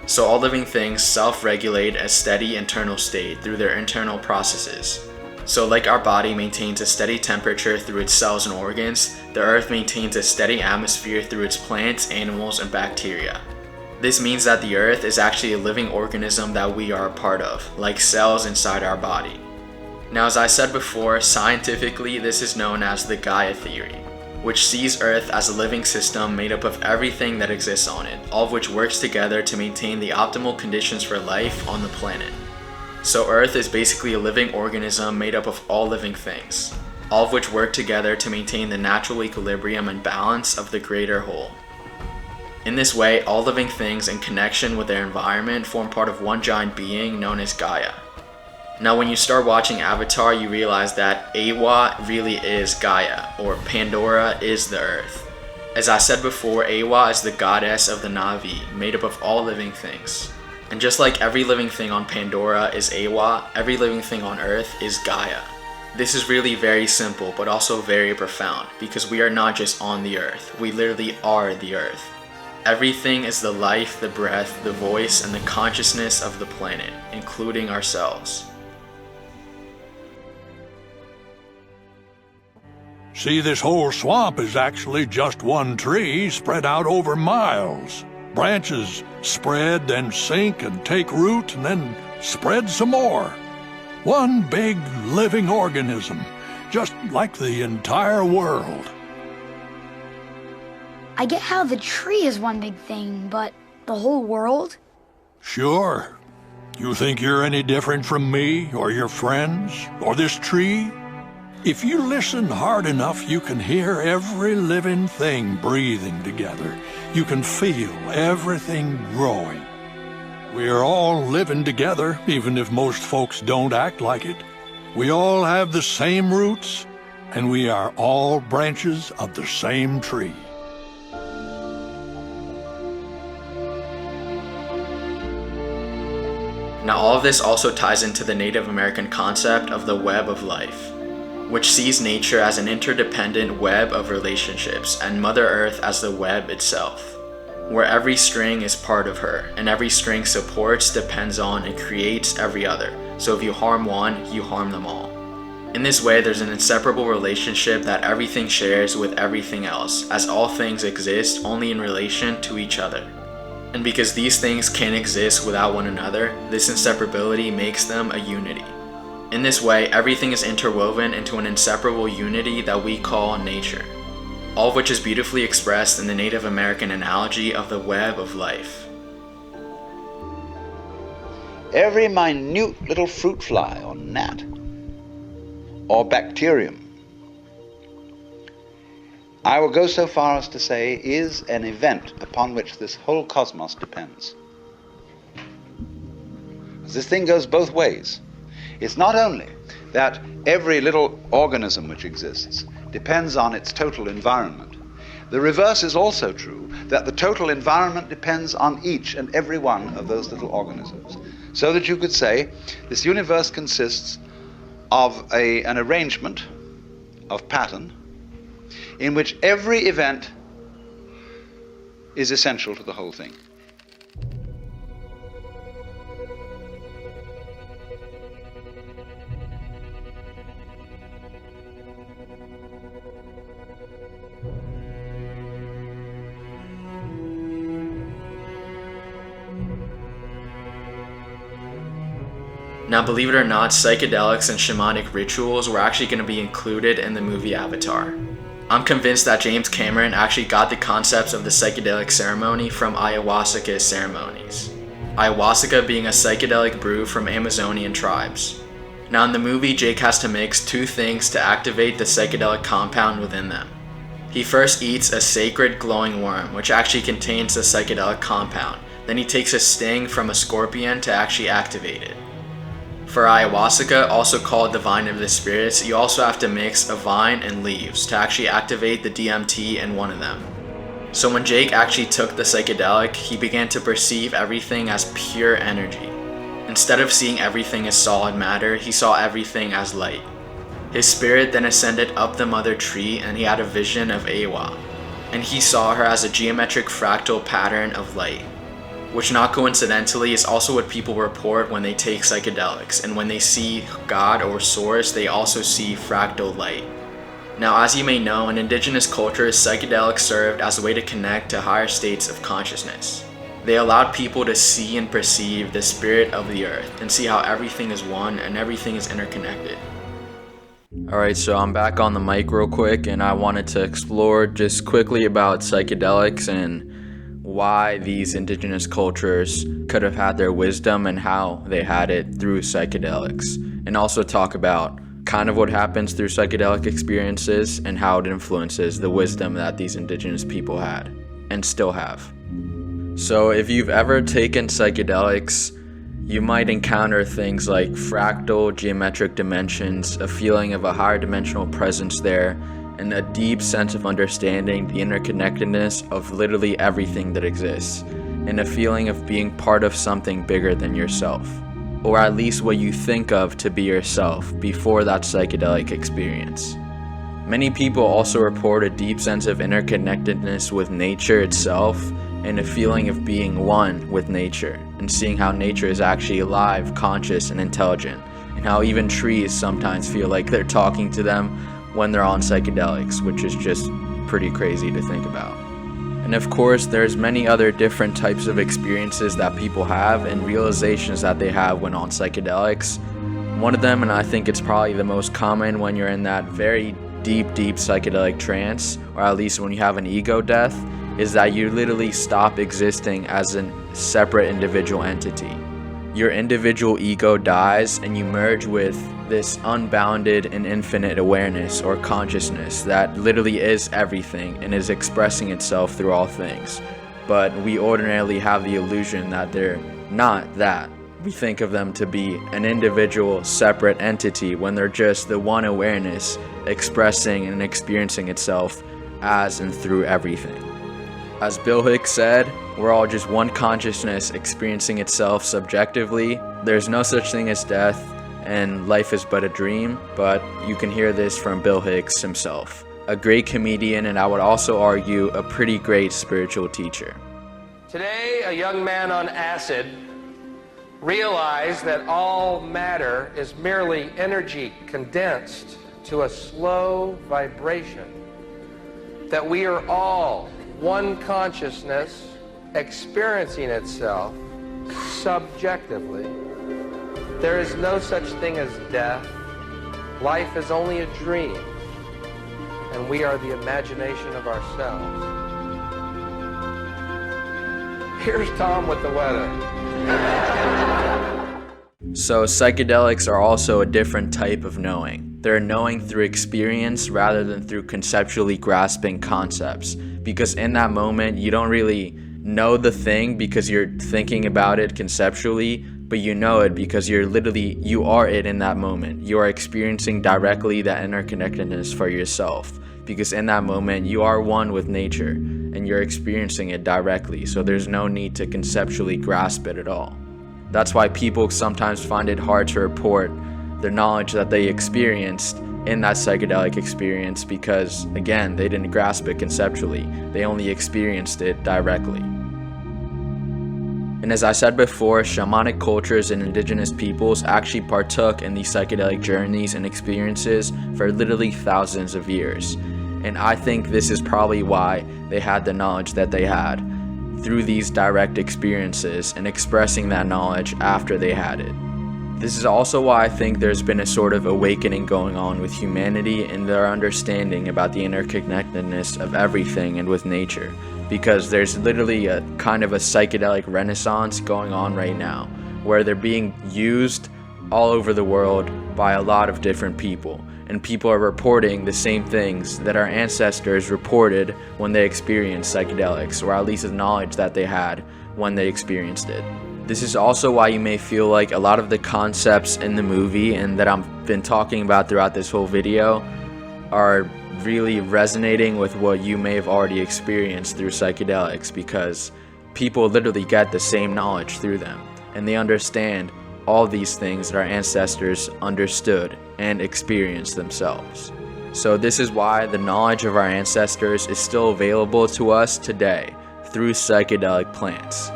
So all living things self-regulate a steady internal state through their internal processes. So like our body maintains a steady temperature through its cells and organs, the earth maintains a steady atmosphere through its plants, animals, and bacteria. This means that the earth is actually a living organism that we are a part of, like cells inside our body. Now, as I said before, scientifically this is known as the Gaia theory, which sees Earth as a living system made up of everything that exists on it, all of which works together to maintain the optimal conditions for life on the planet. So Earth is basically a living organism made up of all living things, all of which work together to maintain the natural equilibrium and balance of the greater whole. In this way, all living things in connection with their environment form part of one giant being known as Gaia. Now when you start watching Avatar, you realize that Eywa really is Gaia, or Pandora is the Earth. As I said before, Eywa is the goddess of the Na'vi, made up of all living things. And just like every living thing on Pandora is Eywa, every living thing on Earth is Gaia. This is really very simple, but also very profound, because we are not just on the Earth, we literally are the Earth. Everything is the life, the breath, the voice, and the consciousness of the planet, including ourselves. See, this whole swamp is actually just one tree spread out over miles. Branches spread, then sink and take root, and then spread some more. One big living organism, just like the entire world. I get how the tree is one big thing, but the whole world? Sure. You think you're any different from me, or your friends, or this tree? If you listen hard enough, you can hear every living thing breathing together. You can feel everything growing. We are all living together, even if most folks don't act like it. We all have the same roots, and we are all branches of the same tree. Now all of this also ties into the Native American concept of the web of life, which sees nature as an interdependent web of relationships and Mother Earth as the web itself, where every string is part of her and every string supports, depends on, and creates every other. So if you harm one, you harm them all. In this way, there's an inseparable relationship that everything shares with everything else, as all things exist only in relation to each other. And because these things can't exist without one another, this inseparability makes them a unity. In this way, everything is interwoven into an inseparable unity that we call nature, all of which is beautifully expressed in the Native American analogy of the web of life. Every minute little fruit fly or gnat or bacterium, I will go so far as to say, is an event upon which this whole cosmos depends. This thing goes both ways. It's not only that every little organism which exists depends on its total environment. The reverse is also true, that the total environment depends on each and every one of those little organisms. So that you could say this universe consists of an arrangement of pattern in which every event is essential to the whole thing. Now, believe it or not, psychedelics and shamanic rituals were actually going to be included in the movie Avatar. I'm convinced that James Cameron actually got the concepts of the psychedelic ceremony from ayahuasca ceremonies. Ayahuasca being a psychedelic brew from Amazonian tribes. Now in the movie, Jake has to mix two things to activate the psychedelic compound within them. He first eats a sacred glowing worm, which actually contains the psychedelic compound. Then he takes a sting from a scorpion to actually activate it. For ayahuasca, also called the vine of the spirits, you also have to mix a vine and leaves to actually activate the DMT in one of them. So when Jake actually took the psychedelic, he began to perceive everything as pure energy. Instead of seeing everything as solid matter, he saw everything as light. His spirit then ascended up the mother tree and he had a vision of Awa, and he saw her as a geometric fractal pattern of light, which not coincidentally is also what people report when they take psychedelics, and when they see God or Source, they also see fractal light. Now, as you may know, in indigenous cultures, psychedelics served as a way to connect to higher states of consciousness. They allowed people to see and perceive the spirit of the earth and see how everything is one and everything is interconnected. Alright, so I'm back on the mic real quick, and I wanted to explore just quickly about psychedelics and why these indigenous cultures could have had their wisdom and how they had it through psychedelics, and also talk about kind of what happens through psychedelic experiences and how it influences the wisdom that these indigenous people had and still have. So if you've ever taken psychedelics, you might encounter things like fractal geometric dimensions, a feeling of a higher dimensional presence there, and a deep sense of understanding the interconnectedness of literally everything that exists, and a feeling of being part of something bigger than yourself, or at least what you think of to be yourself before that psychedelic experience. Many people also report a deep sense of interconnectedness with nature itself, and a feeling of being one with nature, and seeing how nature is actually alive, conscious, and intelligent, and how even trees sometimes feel like they're talking to them when they're on psychedelics, which is just pretty crazy to think about. And of course, there's many other different types of experiences that people have and realizations that they have when on psychedelics. One of them, and I think it's probably the most common when you're in that very deep psychedelic trance, or at least when you have an ego death, is that you literally stop existing as a separate individual entity. Your individual ego dies and you merge with this unbounded and infinite awareness or consciousness that literally is everything and is expressing itself through all things. But we ordinarily have the illusion that they're not that. We think of them to be an individual, separate entity when they're just the one awareness expressing and experiencing itself as and through everything. As Bill Hicks said, we're all just one consciousness experiencing itself subjectively, there's no such thing as death, and life is but a dream, but you can hear this from Bill Hicks himself, a great comedian, and I would also argue a pretty great spiritual teacher. Today, a young man on acid realized that all matter is merely energy condensed to a slow vibration, that we are all one consciousness experiencing itself subjectively. There is no such thing as death. Life is only a dream, and we are the imagination of ourselves. Here's Tom with the weather. So psychedelics are also a different type of knowing. They're knowing through experience rather than through conceptually grasping concepts. Because in that moment, you don't really know the thing because you're thinking about it conceptually, but you know it because you are it in that moment. You are experiencing directly that interconnectedness for yourself. Because in that moment, you are one with nature and you're experiencing it directly. So there's no need to conceptually grasp it at all. That's why people sometimes find it hard to report the knowledge that they experienced in that psychedelic experience because, again, they didn't grasp it conceptually. They only experienced it directly. And as I said before, shamanic cultures and indigenous peoples actually partook in these psychedelic journeys and experiences for literally thousands of years. And I think this is probably why they had the knowledge that they had, through these direct experiences and expressing that knowledge after they had it. This is also why I think there's been a sort of awakening going on with humanity and their understanding about the interconnectedness of everything and with nature, because there's literally a kind of a psychedelic renaissance going on right now, where they're being used all over the world by a lot of different people, and people are reporting the same things that our ancestors reported when they experienced psychedelics, or at least the knowledge that they had when they experienced it. This is also why you may feel like a lot of the concepts in the movie and that I've been talking about throughout this whole video are really resonating with what you may have already experienced through psychedelics, because people literally get the same knowledge through them, and they understand all these things that our ancestors understood and experienced themselves. So this is why the knowledge of our ancestors is still available to us today through psychedelic plants.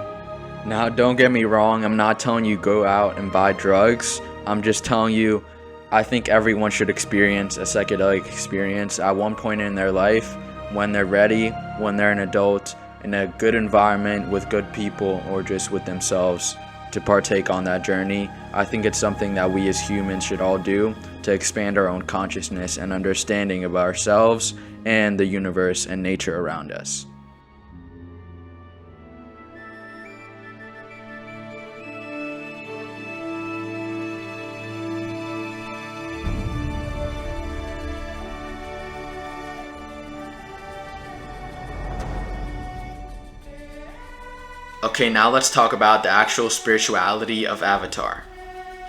Now, don't get me wrong, I'm not telling you go out and buy drugs. I'm just telling you, I think everyone should experience a psychedelic experience at one point in their life, when they're ready, when they're an adult, in a good environment with good people, or just with themselves, to partake on that journey. I think it's something that we as humans should all do to expand our own consciousness and understanding of ourselves and the universe and nature around us. Okay, now let's talk about the actual spirituality of Avatar.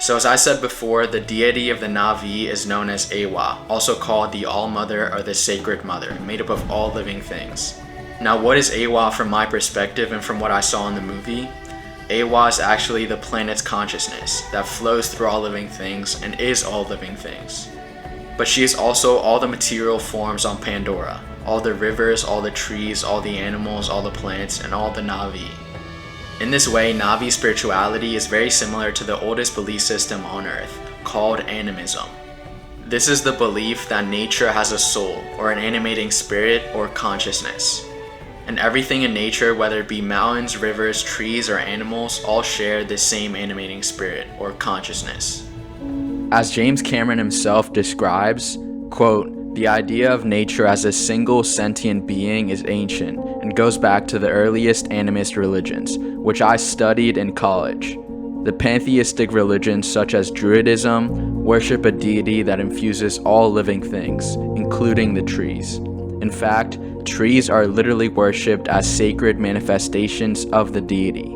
So as I said before, the deity of the Na'vi is known as Eywa, also called the All-Mother or the Sacred Mother, made up of all living things. Now, what is Eywa from my perspective and from what I saw in the movie? Eywa is actually the planet's consciousness that flows through all living things and is all living things. But she is also all the material forms on Pandora, all the rivers, all the trees, all the animals, all the plants, and all the Na'vi. In this way, Na'vi spirituality is very similar to the oldest belief system on Earth, called animism. This is the belief that nature has a soul, or an animating spirit, or consciousness. And everything in nature, whether it be mountains, rivers, trees, or animals, all share the same animating spirit, or consciousness. As James Cameron himself describes, quote, "The idea of nature as a single sentient being is ancient and goes back to the earliest animist religions, which I studied in college. The pantheistic religions such as Druidism worship a deity that infuses all living things, including the trees. In fact, trees are literally worshipped as sacred manifestations of the deity."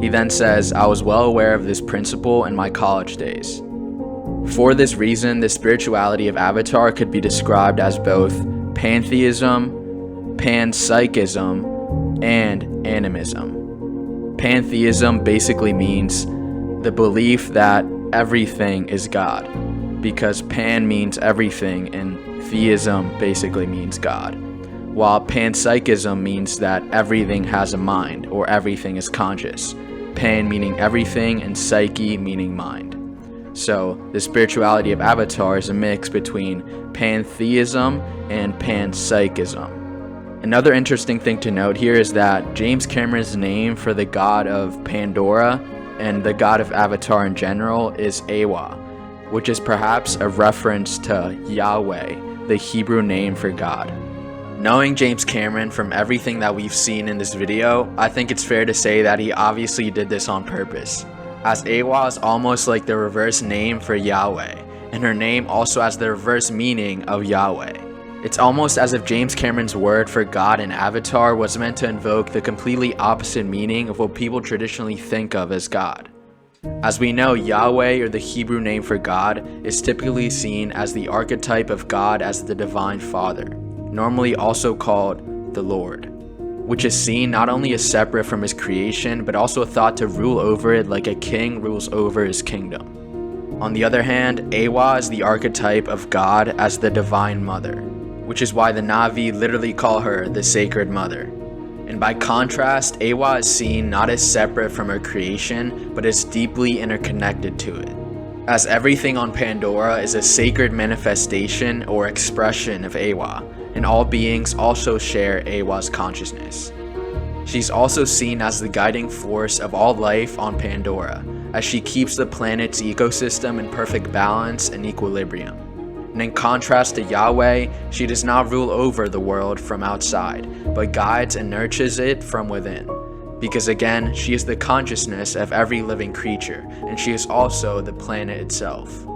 He then says, "I was well aware of this principle in my college days." For this reason, the spirituality of Avatar could be described as both pantheism, panpsychism, and animism. Pantheism basically means the belief that everything is God, because pan means everything and theism basically means God, while panpsychism means that everything has a mind or everything is conscious, pan meaning everything and psyche meaning mind. So the spirituality of Avatar is a mix between pantheism and panpsychism. Another interesting thing to note here is that James Cameron's name for the god of Pandora and the god of Avatar in general is Eywa, which is perhaps a reference to Yahweh, the Hebrew name for God. Knowing James Cameron from everything that we've seen in this video, I think it's fair to say that he obviously did this on purpose, as Eywa is almost like the reverse name for Yahweh, and her name also has the reverse meaning of Yahweh. It's almost as if James Cameron's word for God in Avatar was meant to invoke the completely opposite meaning of what people traditionally think of as God. As we know, Yahweh, or the Hebrew name for God, is typically seen as the archetype of God as the Divine Father, normally also called the Lord, which is seen not only as separate from his creation, but also thought to rule over it like a king rules over his kingdom. On the other hand, Eywa is the archetype of God as the Divine Mother, which is why the Na'vi literally call her the Sacred Mother. And by contrast, Eywa is seen not as separate from her creation, but as deeply interconnected to it, as everything on Pandora is a sacred manifestation or expression of Eywa, and all beings also share Eywa's consciousness. She's also seen as the guiding force of all life on Pandora, as she keeps the planet's ecosystem in perfect balance and equilibrium. And in contrast to Yahweh, she does not rule over the world from outside, but guides and nurtures it from within. Because again, she is the consciousness of every living creature, and she is also the planet itself.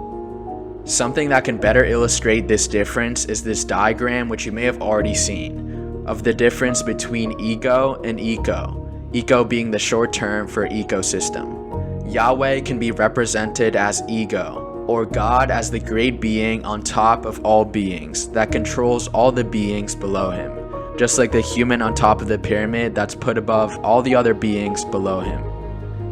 Something that can better illustrate this difference is this diagram, which you may have already seen, of the difference between ego and eco, eco being the short term for ecosystem. Yahweh can be represented as ego, or God as the great being on top of all beings that controls all the beings below him, just like the human on top of the pyramid that's put above all the other beings below him.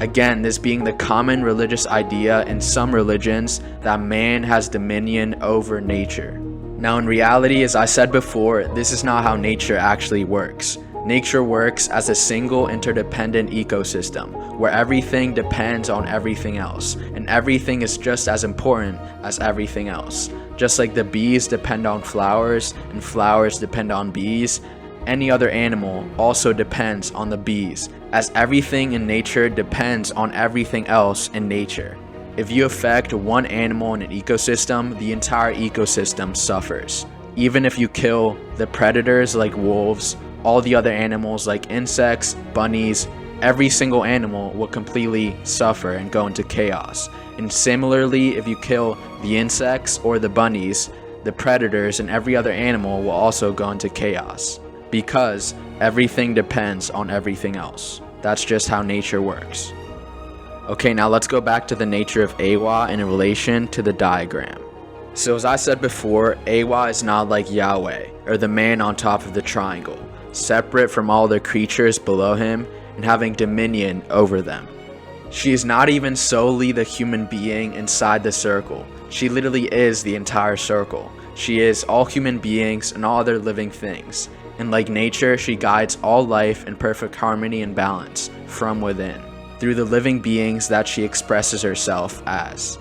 Again, this being the common religious idea in some religions that man has dominion over nature. Now in reality, as I said before, this is not how nature actually works. Nature works as a single interdependent ecosystem, where everything depends on everything else, and everything is just as important as everything else. Just like the bees depend on flowers, and flowers depend on bees, any other animal also depends on the bees, as everything in nature depends on everything else in nature. If you affect one animal in an ecosystem, the entire ecosystem suffers. Even if you kill the predators like wolves, all the other animals like insects, bunnies, every single animal will completely suffer and go into chaos. And similarly, if you kill the insects or the bunnies, the predators and every other animal will also go into chaos, because everything depends on everything else. That's just how nature works. Okay, now let's go back to the nature of Eywa in relation to the diagram. So as I said before, Eywa is not like Yahweh, or the man on top of the triangle, separate from all the creatures below him and having dominion over them. She is not even solely the human being inside the circle. She literally is the entire circle. She is all human beings and all other living things. And like nature, she guides all life in perfect harmony and balance from within, through the living beings that she expresses herself as.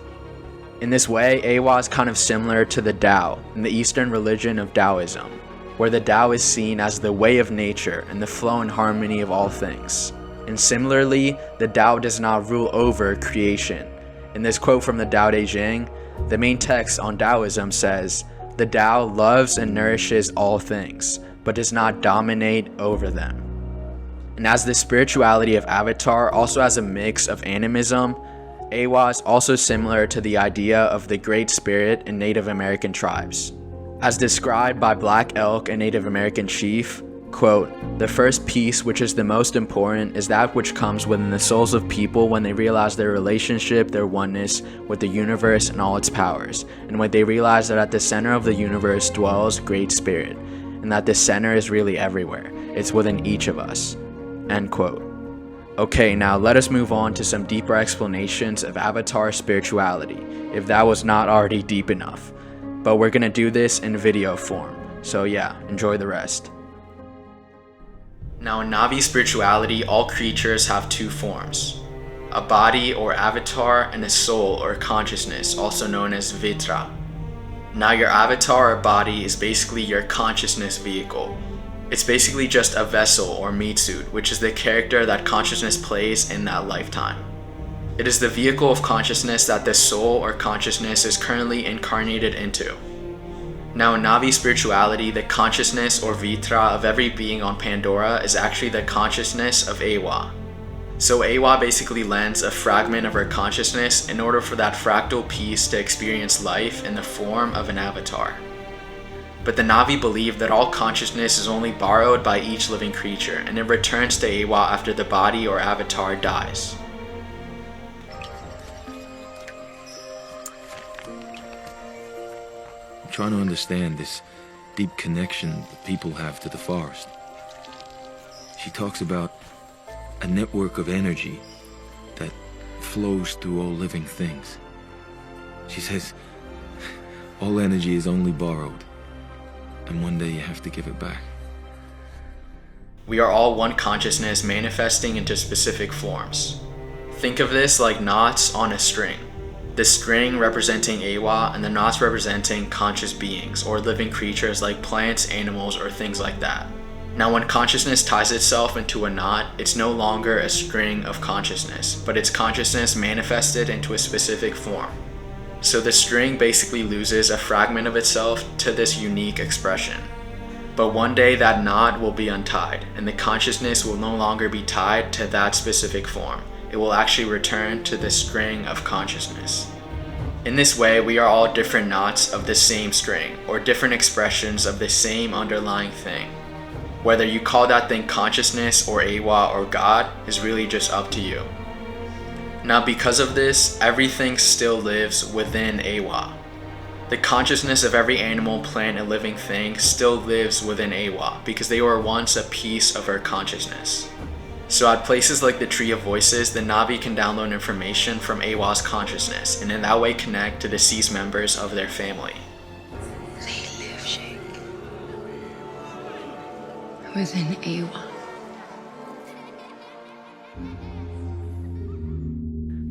In this way, Eywa is kind of similar to the Tao in the Eastern religion of Taoism, where the Tao is seen as the way of nature and the flow and harmony of all things. And similarly, the Tao does not rule over creation. In this quote from the Tao Te Ching, the main text on Taoism says, "The Tao loves and nourishes all things, but does not dominate over them." And as the spirituality of Avatar also has a mix of animism, Eywa is also similar to the idea of the Great Spirit in Native American tribes. As described by Black Elk, a Native American chief, quote, "The first piece, which is the most important, is that which comes within the souls of people when they realize their relationship, their oneness with the universe and all its powers, and when they realize that at the center of the universe dwells Great Spirit, and that the center is really everywhere. It's within each of us." End quote. Okay, now let us move on to some deeper explanations of Avatar spirituality, if that was not already deep enough. But we're gonna do this in video form, so yeah, enjoy the rest. Now in Na'vi spirituality, all creatures have two forms: a body or avatar and a soul or consciousness, also known as Vitra. Now your avatar or body is basically your consciousness vehicle. It's basically just a vessel or meat suit, which is the character that consciousness plays in that lifetime. It is the vehicle of consciousness that the soul or consciousness is currently incarnated into. Now in Na'vi spirituality, the consciousness or Vitra of every being on Pandora is actually the consciousness of Eywa. So Eywa basically lends a fragment of her consciousness in order for that fractal piece to experience life in the form of an avatar. But the Na'vi believe that all consciousness is only borrowed by each living creature, and it returns to Eywa after the body or avatar dies. I'm trying to understand this deep connection that people have to the forest. She talks about a network of energy that flows through all living things. She says all energy is only borrowed, and one day you have to give it back. We are all one consciousness manifesting into specific forms. Think of this like knots on a string. The string representing Eywa and the knots representing conscious beings or living creatures like plants, animals, or things like that. Now when consciousness ties itself into a knot, it's no longer a string of consciousness, but it's consciousness manifested into a specific form. So the string basically loses a fragment of itself to this unique expression. But one day that knot will be untied, and the consciousness will no longer be tied to that specific form. It will actually return to the string of consciousness. In this way, we are all different knots of the same string, or different expressions of the same underlying thing. Whether you call that thing consciousness or Eywa or God is really just up to you. Now because of this, everything still lives within Eywa. The consciousness of every animal, plant, and living thing still lives within Eywa because they were once a piece of her consciousness. So at places like the Tree of Voices, the Na'vi can download information from Eywa's consciousness and in that way connect to deceased members of their family. They live, Sheikh. Within Eywa.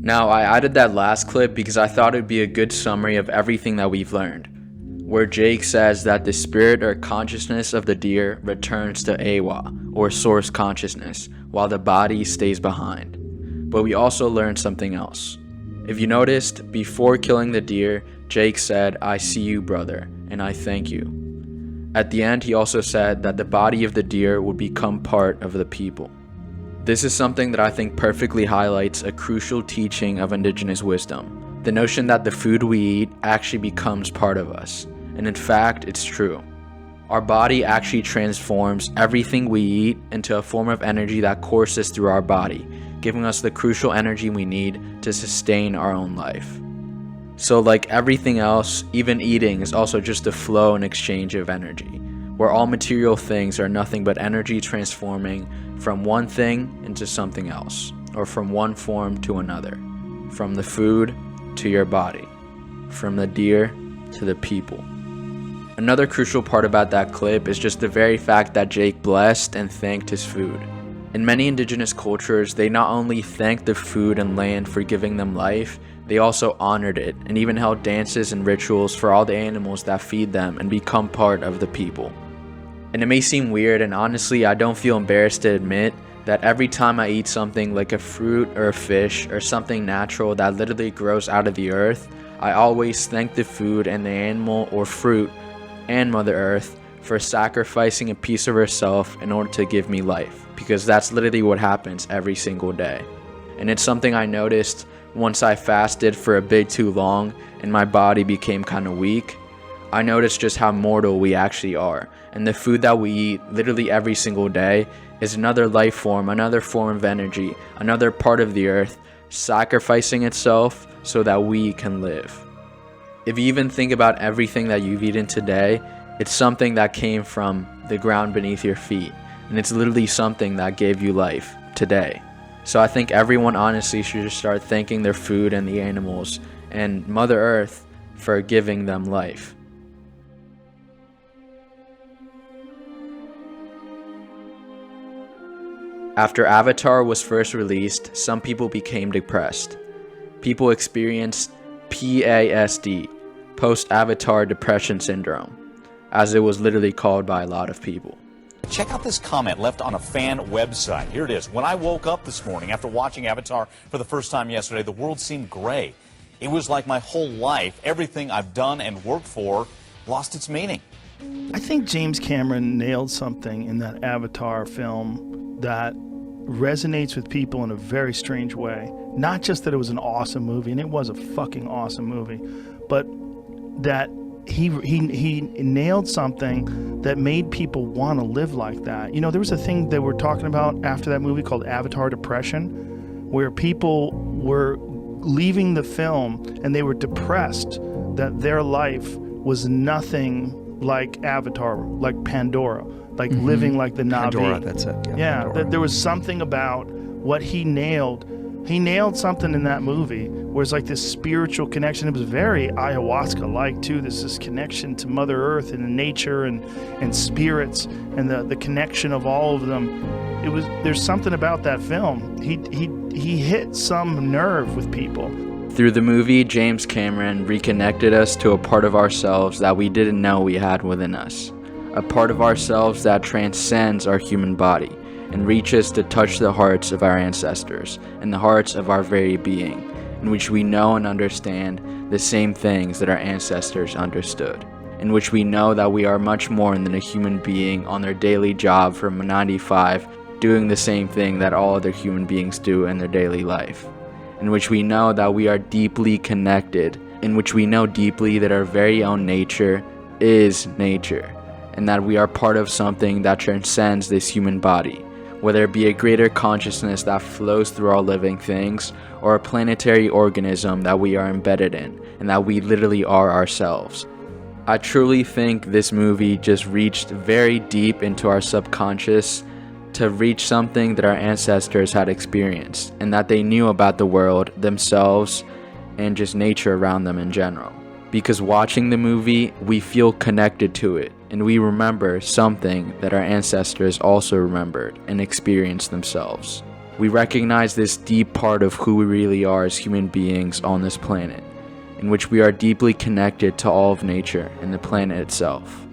Now, I added that last clip because I thought it would be a good summary of everything that we've learned, where Jake says that the spirit or consciousness of the deer returns to Eywa, or source consciousness, while the body stays behind. But we also learned something else. If you noticed, before killing the deer, Jake said, "I see you, brother, and I thank you." At the end, he also said that the body of the deer would become part of the people. This is something that I think perfectly highlights a crucial teaching of indigenous wisdom, the notion that the food we eat actually becomes part of us. And in fact, it's true. Our body actually transforms everything we eat into a form of energy that courses through our body, giving us the crucial energy we need to sustain our own life. So like everything else, even eating is also just a flow and exchange of energy, where all material things are nothing but energy transforming from one thing into something else, or from one form to another, from the food to your body, from the deer to the people. Another crucial part about that clip is just the very fact that Jake blessed and thanked his food. In many indigenous cultures, they not only thanked the food and land for giving them life, they also honored it and even held dances and rituals for all the animals that feed them and become part of the people. And it may seem weird, and honestly I don't feel embarrassed to admit that every time I eat something like a fruit or a fish or something natural that literally grows out of the earth, I always thank the food and the animal or fruit and Mother Earth for sacrificing a piece of herself in order to give me life, because that's literally what happens every single day. And it's something I noticed once I fasted for a bit too long and my body became kind of weak. I noticed just how mortal we actually are, and the food that we eat literally every single day is another life form, another form of energy, another part of the earth sacrificing itself so that we can live. If you even think about everything that you've eaten today, it's something that came from the ground beneath your feet, and it's literally something that gave you life today. So I think everyone honestly should just start thanking their food and the animals and Mother Earth for giving them life. After Avatar was first released, some people became depressed. People experienced PASD, post-Avatar depression syndrome, as it was literally called by a lot of people. Check out this comment left on a fan website. Here it is. When I woke up this morning after watching Avatar for the first time yesterday, the world seemed gray. It was like my whole life, everything I've done and worked for, lost its meaning. I think James Cameron nailed something in that Avatar film that resonates with people in a very strange way. Not just that it was an awesome movie, and it was a fucking awesome movie, but that he nailed something that made people want to live like that. You know, there was a thing they were talking about after that movie called Avatar Depression, where people were leaving the film and they were depressed that their life was nothing like Avatar, like Pandora, like living like the Na'vi. Pandora, that's it. Yeah, that there was something about what he nailed. He nailed something in that movie where it's like this spiritual connection. It was very ayahuasca-like too. This connection to Mother Earth and nature and spirits and the connection of all of them. There's something about that film. He hit some nerve with people. Through the movie, James Cameron reconnected us to a part of ourselves that we didn't know we had within us. A part of ourselves that transcends our human body and reaches to touch the hearts of our ancestors and the hearts of our very being, in which we know and understand the same things that our ancestors understood, in which we know that we are much more than a human being on their daily job from 9 to 5, doing the same thing that all other human beings do in their daily life, in which we know that we are deeply connected, in which we know deeply that our very own nature is nature, and that we are part of something that transcends this human body, whether it be a greater consciousness that flows through all living things, or a planetary organism that we are embedded in, and that we literally are ourselves. I truly think this movie just reached very deep into our subconscious to reach something that our ancestors had experienced, and that they knew about the world, themselves, and just nature around them in general. Because watching the movie, we feel connected to it, and we remember something that our ancestors also remembered and experienced themselves. We recognize this deep part of who we really are as human beings on this planet, in which we are deeply connected to all of nature and the planet itself.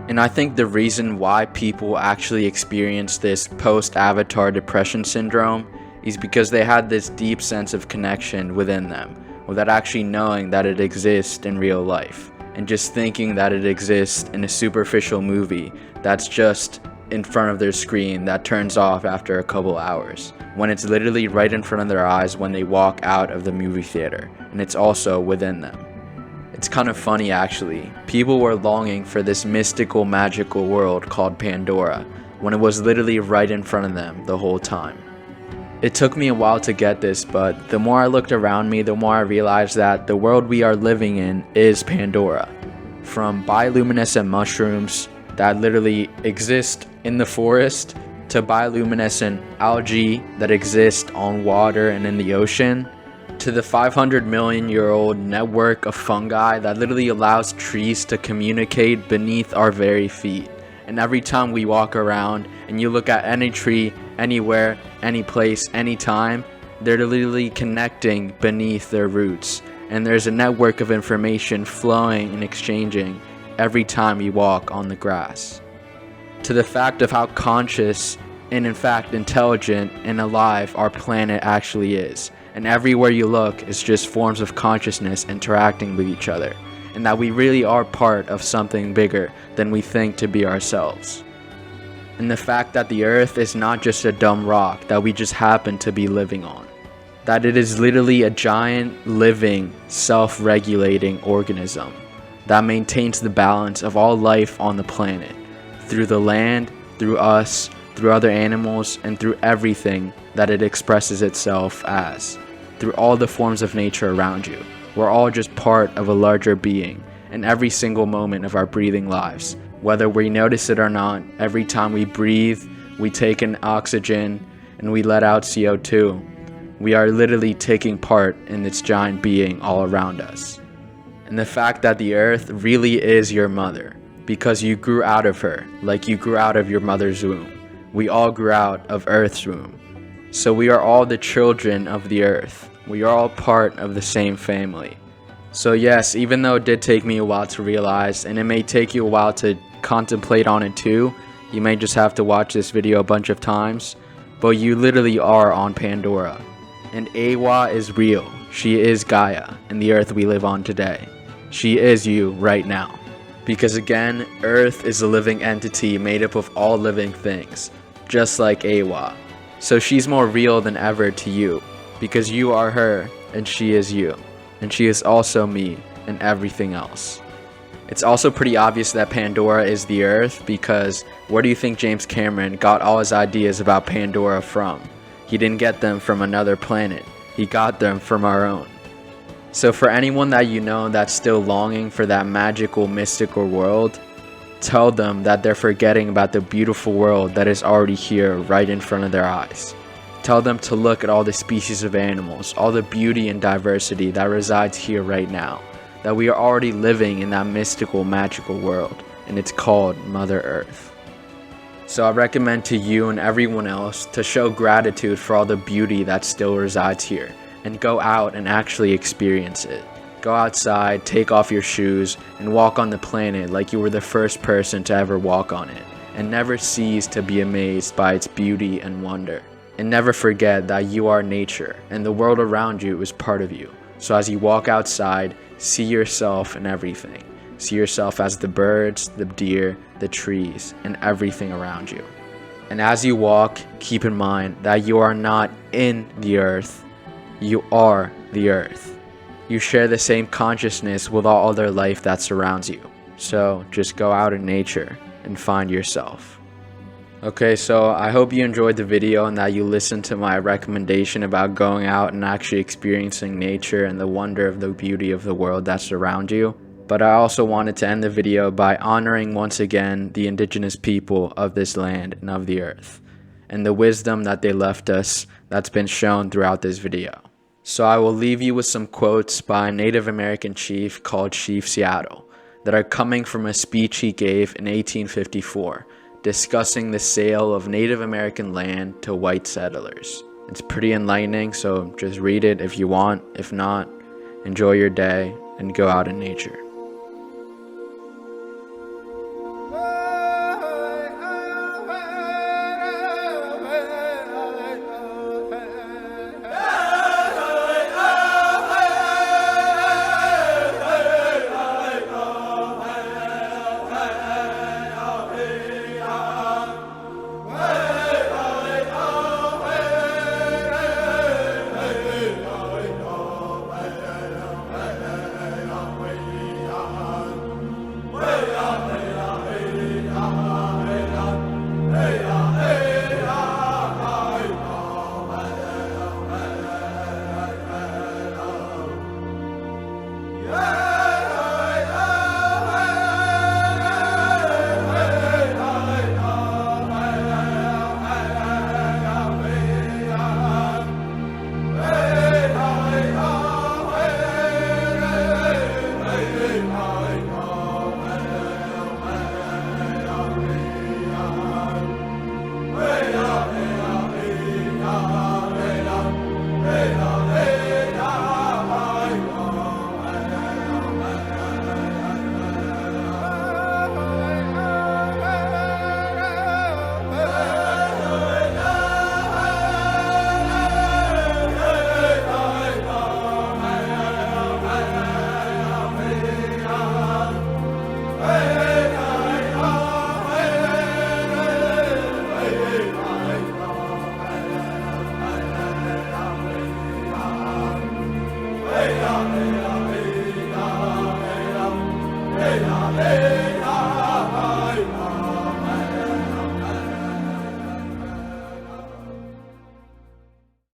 And I think the reason why people actually experience this post-Avatar depression syndrome is because they had this deep sense of connection within them, without actually knowing that it exists in real life, and just thinking that it exists in a superficial movie that's just in front of their screen that turns off after a couple hours, when it's literally right in front of their eyes when they walk out of the movie theater, and it's also within them. It's kind of funny actually. People were longing for this mystical, magical world called Pandora, when it was literally right in front of them the whole time. It took me a while to get this, but the more I looked around me, the more I realized that the world we are living in is Pandora. From bioluminescent mushrooms that literally exist in the forest, to bioluminescent algae that exist on water and in the ocean, to the 500 million year old network of fungi that literally allows trees to communicate beneath our very feet. And every time we walk around and you look at any tree, anywhere, any place, anytime, they're literally connecting beneath their roots. And there's a network of information flowing and exchanging every time you walk on the grass. To the fact of how conscious and in fact intelligent and alive our planet actually is. And everywhere you look is just forms of consciousness interacting with each other. And that we really are part of something bigger than we think to be ourselves. And the fact that the earth is not just a dumb rock that we just happen to be living on. That it is literally a giant, living, self-regulating organism that maintains the balance of all life on the planet, through the land, through us, through other animals, and through everything that it expresses itself as, through all the forms of nature around you. We're all just part of a larger being in every single moment of our breathing lives. Whether we notice it or not, every time we breathe, we take in oxygen, and we let out CO2, we are literally taking part in this giant being all around us. And the fact that the earth really is your mother, because you grew out of her like you grew out of your mother's womb. We all grew out of Earth's womb. So we are all the children of the earth. We are all part of the same family. So yes, even though it did take me a while to realize, and it may take you a while to contemplate on it too, you may just have to watch this video a bunch of times, but you literally are on Pandora. And Eywa is real. She is Gaia, and the earth we live on today. She is you right now. Because again, Earth is a living entity made up of all living things, just like Eywa. So she's more real than ever to you, because you are her, and she is you. And she is also me, and everything else. It's also pretty obvious that Pandora is the Earth, because where do you think James Cameron got all his ideas about Pandora from? He didn't get them from another planet. He got them from our own. So for anyone that you know that's still longing for that magical, mystical world, tell them that they're forgetting about the beautiful world that is already here right in front of their eyes. Tell them to look at all the species of animals, all the beauty and diversity that resides here right now, that we are already living in that mystical, magical world, and it's called Mother Earth. So I recommend to you and everyone else to show gratitude for all the beauty that still resides here, and go out and actually experience it. Go outside, take off your shoes, and walk on the planet like you were the first person to ever walk on it, and never cease to be amazed by its beauty and wonder. And never forget that you are nature, and the world around you is part of you. So as you walk outside, see yourself in everything. See yourself as the birds, the deer, the trees, and everything around you. And as you walk, keep in mind that you are not in the earth. You are the earth. You share the same consciousness with all other life that surrounds you. So just go out in nature and find yourself. Okay, so I hope you enjoyed the video and that you listened to my recommendation about going out and actually experiencing nature and the wonder of the beauty of the world that surrounds you. But I also wanted to end the video by honoring once again the indigenous people of this land and of the earth, and the wisdom that they left us that's been shown throughout this video. So I will leave you with some quotes by a Native American chief called Chief Seattle that are coming from a speech he gave in 1854 discussing the sale of Native American land to white settlers. It's pretty enlightening, so just read it if you want. If not, enjoy your day and go out in nature.